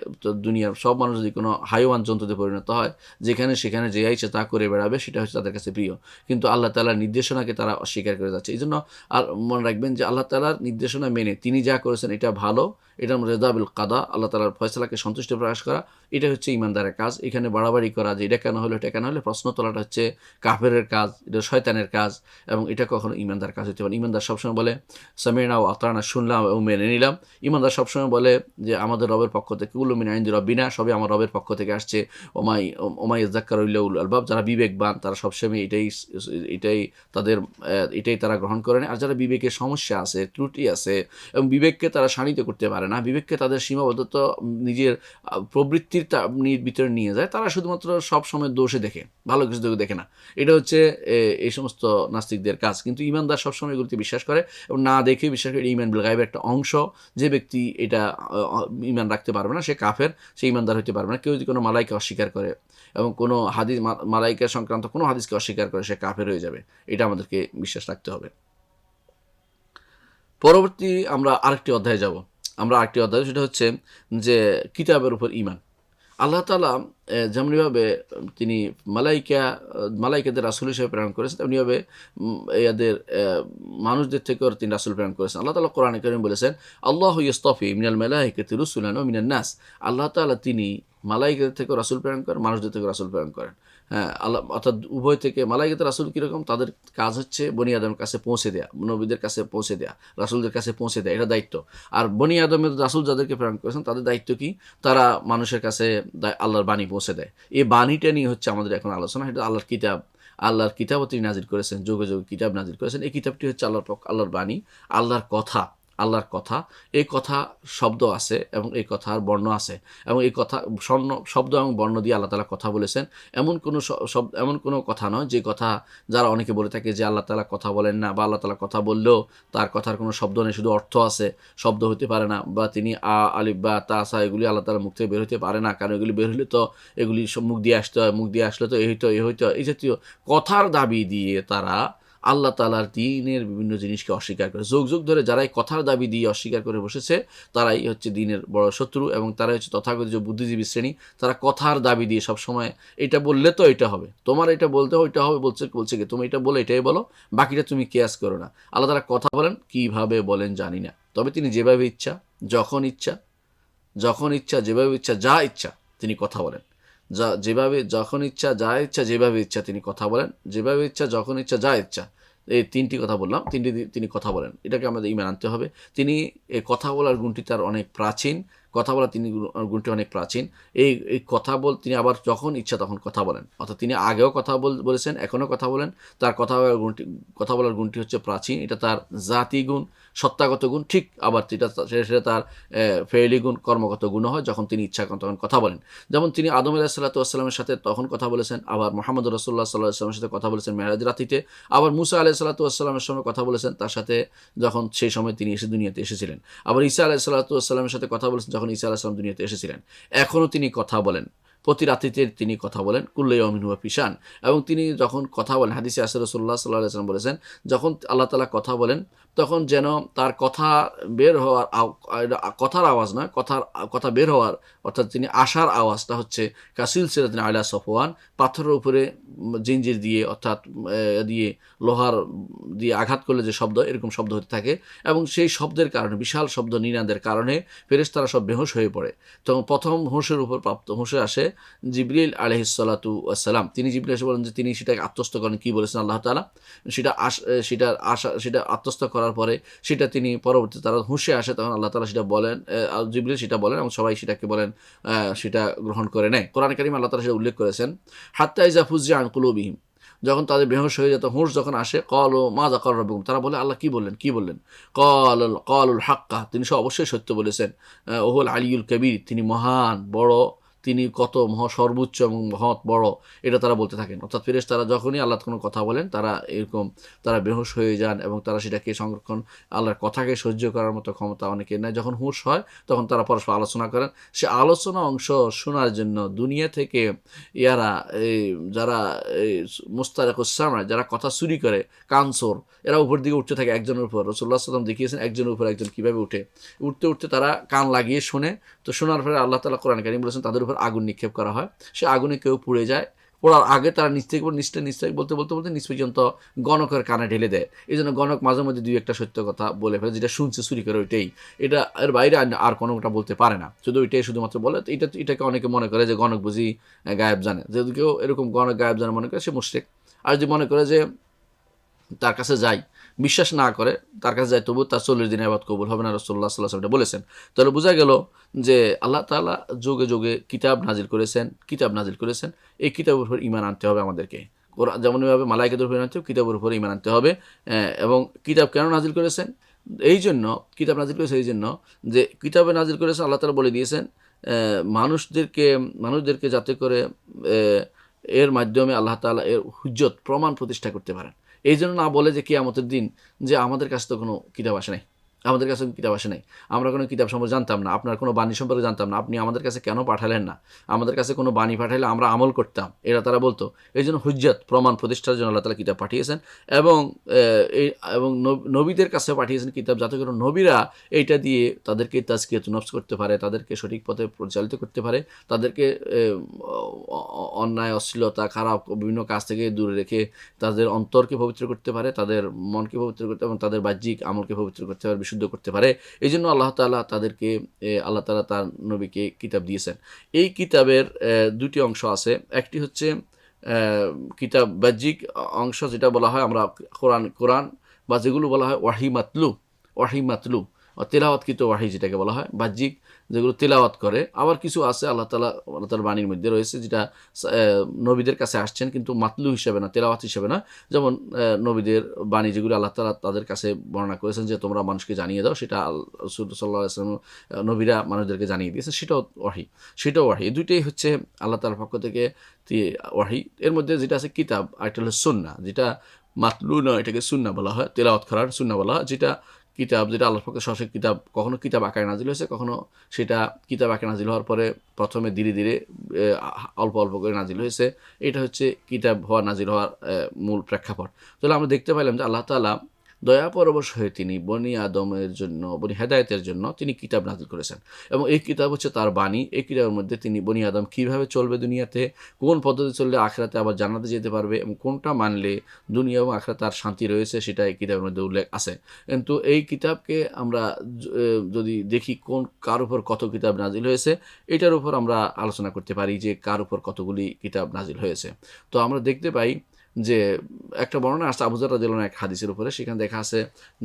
দুনিয়ার সব মানুষ যদি কোনো হাইওয়ান জন্তুতে পরিণত হয়, যেখানে সেখানে যে আইছে তা করে বেড়াবে, সেটা হচ্ছে তাদের কাছে প্রিয়। কিন্তু আল্লাহ তাআলার নির্দেশনাকে তারা অস্বীকার করে যাচ্ছে। এই জন্য আর মনে রাখবেন যে আল্লাহ তাআলার নির্দেশনা মেনে তিনি যা করেছেন এটা ভালো, এটা রেদা বিল কাদা, আল্লাহ তাআলার ফয়সালাকে সন্তুষ্ট প্রকাশ করা, এটা হচ্ছে ইমানদারের কাজ। এখানে বাড়াবাড়ি করা যে এটা কেন হলো, এটা কেন হলে, প্রশ্ন তোলাটা হচ্ছে কাফেরের কাজ, এটা শয়তানের কাজ, এবং এটা কখনো ইমানদার কাজ হতে পারে। ইমানদার সবসময় বলে সামি'না ওয়া আতা'না, শুনলাম এবং মেনে নিলাম। ইমানদার সবসময় বলে যে আমাদের রবের পক্ষ থেকে, কুল্লু মিন ইনদি রব্বিনা, সবই আমার রবের পক্ষ থেকে আসছে। ওমাই ইয়াযাক্কারু ইল্লা উলুল আলবাব, যারা বিবেকবান তারা সবসময় এটাই তারা গ্রহণ করে নেয়। আর যারা বিবেকের সমস্যা আছে, ত্রুটি আছে, এবং বিবেককে তারা শানিত করতে পারে না, বিবেককে তাদের সীমাবদ্ধতা নিজের প্রবৃত্তির ভিতরে নিয়ে যায়, তারা শুধুমাত্র সবসময় দোষে দেখে, ভালো কিছু দেখে না। এটা হচ্ছে এই সমস্ত নাস্তিকদের কাজ। কিন্তু ইমানদার সবসময় এগুলোতে বিশ্বাস করে, এবং না দেখে বিশ্বাস করে। ঈমান বিল গায়বের একটা অংশ, যে ব্যক্তি এটা ঈমান রাখতে পারবে না সে কাফের, সে ঈমানদার হতে পারবে না। কেউ যদি কোনো মালাইকা অস্বীকার করে এবং কোনো হাদিস, মালাইকা সংক্রান্ত কোনো হাদিসকে অস্বীকার করে, সে কাফের হয়ে যাবে। এটা আমাদেরকে বিশ্বাস রাখতে হবে। পরবর্তী আমরা আরেকটি অধ্যায়ে যাব। আমরা আরেকটি অধ্যায়, সেটা হচ্ছে যে কিতাবের উপর ঈমান। আল্লাহ তাআলা যেমনিভাবে তিনি মালাইকাদের রাসূল হিসেবে প্রেরণ করেছেন, তেমনিভাবে এদের মানুষদের থেকেও তিনি রাসূল প্রেরণ করেছেন। আল্লাহ তাআলা কোরআনে কারীমে বলেছেন, আল্লাহু ইয়াসতাফি মিনাল মালাইকাতি রুসুলান ওয়া মিনান নাস। আল্লাহ তাআলা তিনি মালাইকাদের থেকেও রাসূল প্রেরণ করেন, মানুষদের থেকেও রাসূল প্রেরণ করেন। হ্যাঁ, আল্লাহ অর্থাৎ উভয় থেকে। মালাইকাদের রাসূল কীরকম? তাদের কাজ হচ্ছে বনি আদমের কাছে পৌঁছে দেয়া, নবীদের কাছে পৌঁছে দেয়া, রাসূলদের কাছে পৌঁছে দেয়া, এটা দায়িত্ব। আর বনি আদমের রাসূল যাদেরকে প্রেরণ করেছেন তাদের দায়িত্ব কি? তারা মানুষের কাছে আল্লাহর বাণী পৌঁছে দেয়। এই বাণীটা নিয়ে হচ্ছে আমাদের এখন আলোচনা। এটা আল্লাহর কিতাবও তিনি নাজিল করেছেন, যুগে যুগে কিতাব নাজিল করেছেন। এই কিতাবটি হচ্ছে আল্লাহর বাণী, আল্লাহর কথা। এই কথা শব্দ আছে এবং এই কথার বর্ণ আছে, এবং এই কথা শব্দ এবং বর্ণ দিয়ে আল্লাহ তাআলা কথা বলেছেন। এমন কোনো কথা নয় যে কথা, যারা অনেকে বলে থাকে যে আল্লাহ তাআলা কথা বলেন না, বা আল্লাহ তাআলা কথা বললেও তার কথার কোনো শব্দ নেই, শুধু অর্থ আছে, শব্দ হতে পারে না, বা তিনি আলিফ বা তা সা এগুলি আল্লাহ তাআলার মুখ থেকে বের হতে পারে না, কারণ এগুলি বের হলে তো এগুলি সব মুখ দিয়ে আসতে হয়, মুখ দিয়ে আসলে তো এই হইতো এই জাতীয় কথার দাবি দিয়ে তারা আল্লাহ তাআলার দ্বীনের বিভিন্ন জিনিসকে অস্বীকার করে। যুগ যুগ ধরে যারা এই কথার দাবি দিয়ে অস্বীকার করে বসেছে, তারাই হচ্ছে দ্বীনের বড় শত্রু, এবং তারাই হচ্ছে তথাকথিত বুদ্ধিজীবী শ্রেণী। তারা কথার দাবি দিয়ে সবসময় এটা বললে তো এটা হবে, তোমার এটা বলতে হবে, এটা হবে, বলছে কি তুমি এটা বলো, এটাই বলো, বাকিটা তুমি কেয়াস করো না। আল্লাহ তাআলা কথা বলেন, কিভাবে বলেন জানি না, তবে তিনি যেভাবে ইচ্ছা, যখন ইচ্ছা, যেভাবে ইচ্ছা, যা ইচ্ছা তিনি কথা বলেন। যখন ইচ্ছা, যা ইচ্ছা, যেভাবে ইচ্ছা তিনি কথা বলেন। যেভাবে ইচ্ছা, যখন ইচ্ছা, যা ইচ্ছা, এই তিনটি কথা বললাম, তিনি কথা বলেন। এটাকে আমাদের ঈমান আনতে হবে। তিনি এই কথা বলার গুণটি তার অনেক প্রাচীন, কথা বলা গুণটি অনেক প্রাচীন। এই কথা তিনি আবার যখন ইচ্ছা তখন কথা বলেন, অর্থাৎ তিনি আগেও কথা বলেছেন, এখনও কথা বলেন। তার কথা বলার গুণটি হচ্ছে প্রাচীন, এটা তার জাতি গুণ, সত্তাগত গুণ। ঠিক আবার সেটা তার ফেইলি গুণ, কর্মগত গুণও হয়। যখন তিনি ইচ্ছা করেন তখন কথা বলেন। যেমন তিনি আদম আলাইহিসসালাতু ওয়াসসালামের সাথে তখন কথা বলেছেন, আবার মুহাম্মদ রাসূলুল্লাহ সাল্লাল্লাহু আলাইহি ওয়াসাল্লামের সাথে কথা বলেছেন মেরাজ রাতিতে, আবার মুসা আলাইহিসসালাতু ওয়াসসালামের সঙ্গে কথা বলেছেন, তার সাথে যখন সেই সময় তিনি দুনিয়াতে এসেছিলেন। আবার ঈসা আলাইহিসসালাতু ওয়াসসালামের সাথে কথা বলেছেন যখন ঈসা আলাইহিস সালাম দুনিয়াতে এসেছিলেন। এখনও তিনি কথা বলেন, প্রতি রাত্রিতে তিনি কথা বলেন, কুল্লু ইয়াউমিন হুয়া ফিশান। এবং তিনি যখন কথা বলেন, হাদিসে আছে রাসূলুল্লাহ সাল্লাল্লাহু আলাইহি ওয়াসাল্লাম বলেছেন, যখন আল্লাহ তাআলা কথা বলেন তখন যেন তার কথা বের হওয়ার কথার আওয়াজ নয়, কথা বের হওয়ার অর্থাৎ তিনি আসার আওয়াজটা হচ্ছে কাসিলসিলাতিন আলা সফওয়ান, পাথরের উপরে জিঞ্জির দিয়ে অর্থাৎ দিয়ে লোহার দিয়ে আঘাত করলে যে শব্দ, এরকম শব্দ হতে থাকে। এবং সেই শব্দের কারণে, বিশাল শব্দ নিনাদের কারণে ফেরেশতারা সব বেহুশ হয়ে পড়ে। তখন প্রথম হুঁশে আসে জিবরিল আলাইহিসসালাতু ওয়াসসালাম। তিনি জিবরিল এসে বলেন যে তিনি সেটাকে আত্মস্থ করেন। কি বলেছেন আল্লাহ তাআলা? সেটা আত্মস্থ করার পরে সেটা তিনি পরবর্তীতে তারা হুঁশে আসে, তখন আল্লাহ তাআলা সেটা বলেন, জিবরিল সেটা বলেন, এবং সবাই সেটাকে বলেন, সেটা গ্রহণ করে নেয়। কোরআনে কারিমে আল্লাহ তাআলা সেটা উল্লেখ করেছেন, হাত্তা ইযা ফুজিআ আন কুলুবিহিম, যখন তাদের বেহুশ হয়ে যেত, হুঁশ যখন আসে, ক্বালু মাযা ক্বালা রাব্বুকুম, তারা বলে আল্লাহ কি বললেন? ক্বালুল হাক্কা, তিনি অবশ্যই সত্য বলেছেন। ওহুল আলিয়ুল কবির, তিনি মহান বড়, তিনি কত সর্বোচ্চ এবং মহৎ বড়, এটা তারা বলতে থাকেন। অর্থাৎ ফেরেশতারা যখনই আল্লাহর কোনো কথা বলেন তারা বেহুশ হয়ে যান, এবং তারা সেটাকে আল্লাহর কথাকে সহ্য করার মতো ক্ষমতা অনেকের নেয়। যখন হুঁশ হয় তখন তারা পরস্পর আলোচনা করেন। সে আলোচনা অংশ শোনার জন্য দুনিয়া থেকে যারা মুস্তারিকুস সামা, যারা কথা চুরি করে, কানসোর, এরা উপর দিকে উঠতে থাকে একজনের উপর। রাসূলুল্লাহ সাল্লাল্লাহু আলাইহি ওয়াসাল্লাম দেখিয়েছেন একজনের উপর একজন কীভাবে উঠতে তারা কান লাগিয়ে শোনে। তো শোনার পরে আল্লাহ তাআলা কোরআনে কারীম বলেছেন তাদের উপর আগুন নিক্ষেপ করা হয়। সে আগুনে কেউ পুড়ে যায়, পড়ার আগে তারা নিচ থেকে বলতে নিচ পর্যন্ত গণকের কানে ঢেলে দেয়। এই জন্য গণক মাঝে মধ্যে দুই একটা সত্য কথা বলে ফেলে, যেটা শুনছে চুরি করে ওইটাই, এটা এর বাইরে আর কোনোটা বলতে পারে না, শুধু ওইটাই শুধুমাত্র বলে। তো এটাকে অনেকে মনে করে যে গণক বুঝি গায়েব জানে। যদি কেউ এরকম গণক গায়েব জানে মনে করে, সে মুশরিক। আর যদি মনে করে যে তার কাছে যাই, বিশ্বাস না করে তার কাছে যায়, তবু তার 40 দিনের ইবাদত কবুল হবে না, রাসূলুল্লাহ সাল্লাল্লাহু আলাইহি ওয়াসাল্লাম এটা বলেছেন। তাহলে বোঝা গেল যে আল্লাহ তাআলা যুগে যুগে কিতাব নাজিল করেছেন। এই কিতাবের উপর ঈমান আনতে হবে আমাদেরকে। যেমনভাবে মালায়েকাদের উপর ঈমান আনতে হবে, কিতাবের উপর ঈমান আনতে হবে। এবং কিতাব কেন নাজিল করেছেন? কিতাব নাজিল করেছেন এই জন্য যে কিতাবে নাজিল করেছেন আল্লাহ তাআলা বলে দিয়েছেন মানুষদেরকে যাতে করে এর মাধ্যমে আল্লাহ তাআলা এর হুজ্জত প্রমাণ প্রতিষ্ঠা করতে পারেন। এই জন্য না বলে যে কিয়ামতের দিন যে আমাদের কাছে তো কোনো কিতাব আসে নাই, আমাদের কাছে কিতাব আসে নাই, আমরা কোনো কিতাব সম্পর্কে জানতাম না, আপনার কোনো বাণী সম্পর্কে জানতাম না, আপনি আমাদের কাছে কেন পাঠালেন না, আমাদের কাছে কোনো বাণী পাঠাইলে আমরা আমল করতাম, এরা তারা বলতো। এই জন্য হুজ্জাত প্রমাণ প্রতিষ্ঠার জন্য আল্লাহ তাআলা কিতাব পাঠিয়েছেন, এবং এবং নবীদের কাছে পাঠিয়েছেন কিতাব, যাতে করে নবীরা এইটা দিয়ে তাদেরকে তাজকিয়াতুন নফস করতে পারে, তাদেরকে সঠিক পথে পরিচালিত করতে পারে, তাদেরকে অন্যায়, অশ্লীলতা, খারাপ বিভিন্ন কাজ থেকে দূরে রেখে তাদের অন্তরকে পবিত্র করতে পারে, তাদের মনকে পবিত্র করতে এবং তাদের বাহ্যিক আমলকে পবিত্র করতে পারে, বিশুদ্ধ করতে পারে। এই জন্য আল্লাহ তাআলা তাদেরকে, আল্লাহ তাআলা তার নবীকে কিতাব দিয়েছেন। এই কিতাবের দুটি অংশ আছে। একটি হচ্ছে কিতাব বাহ্যিক অংশ, যেটা বলা হয় আমরা কোরআন বা যেগুলো বলা হয় ওয়াহি মাতলু তেলাওয়াতকৃত ওয়াহি, যেটাকে বলা হয় বাহ্যিক, যেগুলো তেলাওয়াত করে। আবার কিছু আছে আল্লাহ তাআলার বাণীর মধ্যে রয়েছে, যেটা নবীদের কাছে আসছেন কিন্তু মাতলু হিসেবে না, তেলাওয়াত হিসেবে না। যেমন নবীদের বাণী যেগুলো আল্লাহ তাআলা তাদের কাছে বর্ণনা করেছেন যে তোমরা মানুষকে জানিয়ে দাও, সেটা রাসূল সাল্লাল্লাহু আলাইহি ওয়াসাল্লাম নবীরা মানুষদেরকে জানিয়ে দিয়েছেন, সেটাও ওয়াহি। এই দুইটাই হচ্ছে আল্লাহ তাআলার পক্ষ থেকে ওয়াহি। এর মধ্যে যেটা আছে কিতাব, আরেকটা হলো সুন্নাহ, যেটা মাতলু নয়, এটাকে সুন্নাহ বলা হয়, তেলাওয়াত করার সুন্নাহ বলা হয়। যেটা কিতাব, যেটা আল্লাহর পক্ষে সরাসরি কিতাব, কখনো কিতাব আকারে নাজিল হয়েছে, কখনো সেটা কিতাব আকারে নাজিল হওয়ার পরে প্রথমে ধীরে ধীরে অল্প অল্প করে নাজিল হয়েছে। এটা হচ্ছে কিতাব হওয়া, নাজিল হওয়ার মূল প্রেক্ষাপট। তাহলে আমরা দেখতে পাইলাম যে আল্লাহ তাআলা দয়া পরবশ হয়ে তিনি বনি আদমের জন্য, বনি হেদায়েতের জন্য তিনি কিতাব নাজিল করেছেন, এবং এই কিতাব হচ্ছে তার বাণী। এই কিতাবের মধ্যে তিনি বনি আদম কীভাবে চলবে দুনিয়াতে, কোন পদ্ধতি চললে আখিরাতে আবার জান্নাতে যেতে পারবে, এবং কোনটা মানলে দুনিয়া এবং আখিরাতে তার শান্তি রয়েছে, সেটা এই কিতাবের মধ্যে উল্লেখ আছে। কিন্তু এই কিতাবকে আমরা যদি দেখি কার উপর কত কিতাব নাজিল হয়েছে, এটার উপর আমরা আলোচনা করতে পারি যে কার উপর কতগুলি কিতাব নাজিল হয়েছে। তো আমরা দেখতে পাই যে একটা বর্ণনা আসছে আবু যর রাদিয়াল্লাহু আনহু এক হাদিসের উপরে, সেখানে দেখা আছে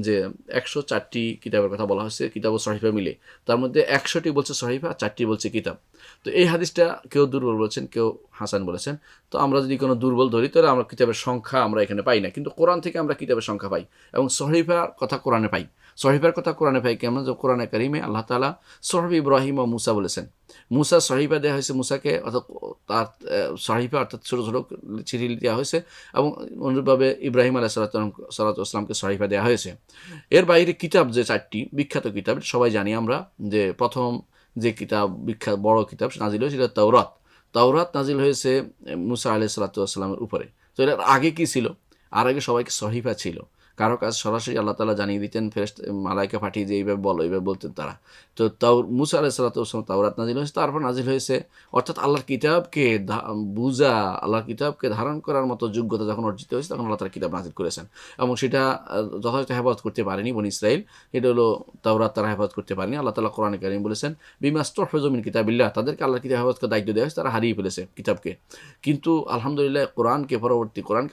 যে 104টি কিতাবের কথা বলা হয়েছে, কিতাব ও সহিফা মিলে। তার মধ্যে 100টি বলছে সহিফা, 4টি বলছে কিতাব। তো এই হাদিসটা কেউ দুর্বল বলেছেন, কেউ হাসান বলেছেন। তো আমরা যদি কোনো দুর্বল ধরি, তাহলে আমরা কিতাবের সংখ্যা আমরা এখানে পাই না, কিন্তু কোরআন থেকে আমরা কিতাবের সংখ্যা পাই, এবং সহিফার কথা কোরআনে পাই। সহিফার কথা কোরআনে পাই কেমন? যে কোরআনে কারিমে আল্লাহ তাআলা সহিফ ইব্রাহিম ও মুসা বলেছেন। মুসা সহিফা দেওয়া হয়েছে মুসাকে, অর্থাৎ তার সহিফা অর্থাৎ ছোটো ছোটো চিঠি দেওয়া হয়েছে, এবং অনুরূপভাবে ইব্রাহিম আলাইহিস সালাতু সহিফা দেওয়া হয়েছে। এর বাইরে কিতাব যে 4টি বিখ্যাত কিতাব সবাই জানি আমরা, যে প্রথম যে কিতাব বিখ্যাত বড় কিতাব নাজিল হয়েছে সেটা তাওরাত নাজিল হয়েছে মুসা আলাইহিস সালামের উপরে। তো এর আগে কি ছিল? আর আগে সবাইকে সহিফা ছিল, কারো কাজ সরাসরি আল্লাহ তাআলা জানিয়ে দিতেন, ফেরেশতা মালাইকা পাঠিয়ে যে এইভাবে বলো, এইভাবে বলতেন তারা। তো মুসা আলাইহিস সালাম তাওরাত নাজিল হয়েছে, তারপর নাজিল হয়েছে, অর্থাৎ আল্লাহর কিতাবকে বুঝা, আল্লাহর কিতাবকে ধারণ করার মতো যোগ্যতা যখন অর্জিত হয়েছে, তখন আল্লাহ তাআলা কিতাব নাজিল করেছেন, এবং সেটা যথাযথ হেফাজত করতে পারেনি বনি ইসরাইল। এটা হলো তাওরাত, তারা হেফাজত করতে পারেনি। আল্লাহ তাআলা কোরআনে কারীম বলেছেন বিমাস্তাহফিযু মিন কিতাবিল্লাহ, তাদেরকে আল্লাহর কিতাব হেফাজত করার দায়িত্ব দেওয়া হয়েছে, তারা হারিয়ে ফেলেছে কিতাবকে। কিন্তু আলহামদুলিল্লাহ কোরআনকে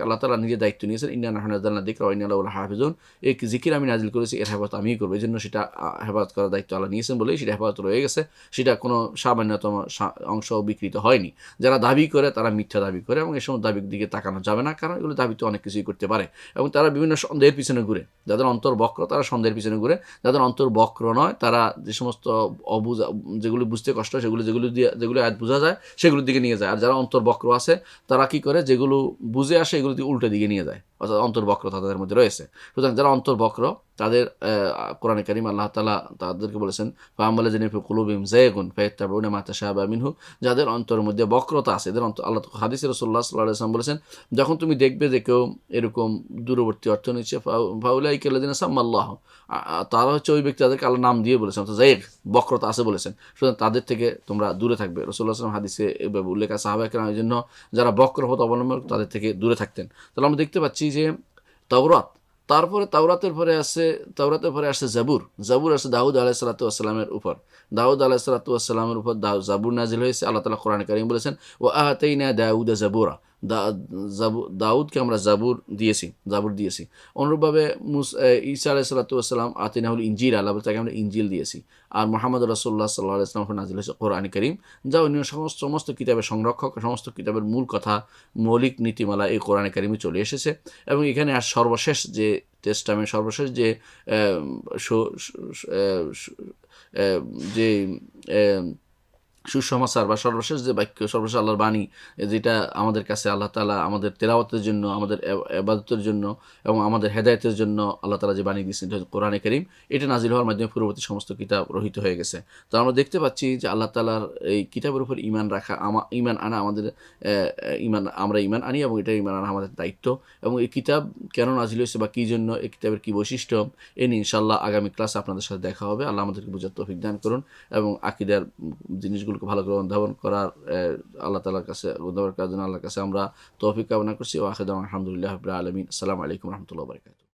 আল্লাহ তাআলা নিজে দায়িত্ব নিয়েছেন, ইন্না নাহনু নাযালনা যিকরা ওয়া ইন্না লাহু লাহাফিজুন। এই জিকির আমি নাজিল করেছি, এর হেফাজত আমিই করবো। এই জন্য সেটা হেফাজত করার দায়িত্ব আল্লাহ নিয়েছেন বলেই সেটা হেফাজত রয়ে গেছে, সেটা কোনো সামান্যতম অংশ বিকৃত হয়নি। যারা দাবি করে তারা মিথ্যা দাবি করে, এবং এই সময় দাবির দিকে তাকানো যাবে না, কারণ এগুলো দাবিতে অনেক কিছুই করতে পারে, এবং তারা বিভিন্ন সন্দেহের পিছনে ঘুরে। যাদের অন্তর বক্র তারা সন্দেহের পিছনে ঘুরে, যাদের অন্তর বক্র নয় তারা যে সমস্ত অবুঝা, যেগুলো বুঝতে কষ্ট হয়, যেগুলো আয়াত বোঝা যায় সেগুলোর দিকে নিয়ে যায়। আর যারা অন্তর বক্র আছে তারা কি করে, যেগুলো বুঝে আসে এগুলো দিয়ে উল্টো দিকে নিয়ে যায়, অর্থাৎ অন্তর্বক্রতা তাদের মধ্যে রয়েছে। সুতরাং যারা অন্তর্বক্র তাদের কোরআনে কারীম আল্লাহ তাআলা তাদেরকে বলেছেন ফাআম্মাল্লাযিনা ফি কুলুবিহিম যায়গুন ফায়াত্তাবিউনা মা তাশাবাহা মিনহু, যাদের অন্তরের মধ্যে বক্রতা আছে, এদের আল্লাহ হাদিসে রাসূলুল্লাহ সাল্লাল্লাহু আলাইহি ওয়াসাল্লাম বলেছেন, যখন তুমি দেখবে যে কেউ এরকম দূরবর্তী অর্থ নিচ্ছে, ফাউলাইকাল্লাযিনা সাম্মাল্লাহু, তারা হচ্ছে ওই ব্যক্তি যাদেরকে আল্লাহ নাম দিয়ে বলেছেন, অর্থাৎ যায়েগ বক্রতা আছে বলেছেন। সুতরাং তাদের থেকে তোমরা দূরে থাকবে। রাসূলুল্লাহ সাল্লাল্লাহু আলাইহি ওয়াসাল্লাম হাদিসে এভাবে উল্লেখ আছে, সাহাবায়ে কেরামের জন্য যারা বক্র পথ অবলম্বন তাদের থেকে দূরে থাকতেন। তাহলে আমরা দেখতে পাচ্ছি যে তাওরাত, তারপরে তাওরাতের পরে আসছে জাবুর আসছে দাউদ আলাইহিস সালাতু ওয়াস সালামের উপর। দাউদ আলাইহিস সালাতু ওয়াস সালামের উপর জাবুর নাজিল হয়েছে। আল্লাহ তাআলা কোরআনে কারীম বলেছেন ওয়া আতাইনা দাউদা জাবুরা, দাউদকে আমরা জাবুর দিয়েছি। অনুরূপভাবে ঈসা আলাইহিস সালাতু ওয়াস সালাম আতাইনাহুল ইনজিল, আল্লাহ তাকে আমরা ইনজিল দিয়েছি। আর মুহাম্মদ রাসূলুল্লাহ সাল্লাল্লাহু আলাইহি ওয়াসাল্লামের উপর নাজিল হয়েছে কোরআনে কারীম, যা অন্য সমস্ত কিতাবের সংরক্ষক, সমস্ত কিতাবের মূল কথা, মৌলিক নীতিমালা এই কোরআনে কারীমে চলে এসেছে। এবং এখানে আর সর্বশেষ যে টেস্টামেন্ট, সর্বশেষ যে যে সুসমাচার বা সর্বশেষ যে বাক্য, সর্বশেষ আল্লাহর বাণী, যেটা আমাদের কাছে আল্লাহ তাআলা আমাদের তেলাওয়াতের জন্য, আমাদের ইবাদতের জন্য এবং আমাদের হেদায়েতের জন্য আল্লাহ তাআলা যে বাণী দিয়েছেন, কোরআনে কারীম, এটা নাজিল হওয়ার মাধ্যমে পূর্ববর্তী সমস্ত কিতাব রহিত হয়ে গেছে। তো আমরা দেখতে পাচ্ছি যে আল্লাহ তাআলার এই কিতাবের উপর ঈমান রাখা, ঈমান আনা আমাদের আমরা ঈমান আনি এবং এটা ঈমান আনা আমাদের দায়িত্ব। এবং এই কিতাব কেন নাজিল হয়েছে বা কী জন্য, এই কিতাবের কী বৈশিষ্ট্য, এ নিয়ে ইনশাআল্লাহ আগামী ক্লাসে আপনাদের সাথে দেখা হবে। আল্লাহ আমাদেরকে বোঝার তৌফিক দান করুন এবং আকীদার জিনিসগুলোকে ভালো করে অনুধাবন করার আল্লাহ তাআলার কাছে অনুধাবন করার জন্য আল্লাহর কাছে আমরা তৌফিক কামনা করছি। ওয়া আখিরু দাওয়ানা আলহামদুলিল্লাহি রাব্বিল আলামিন। আসসালামু আলাইকুম ওয়া রাহমাতুল্লাহি ওয়া বারাকাতুহু।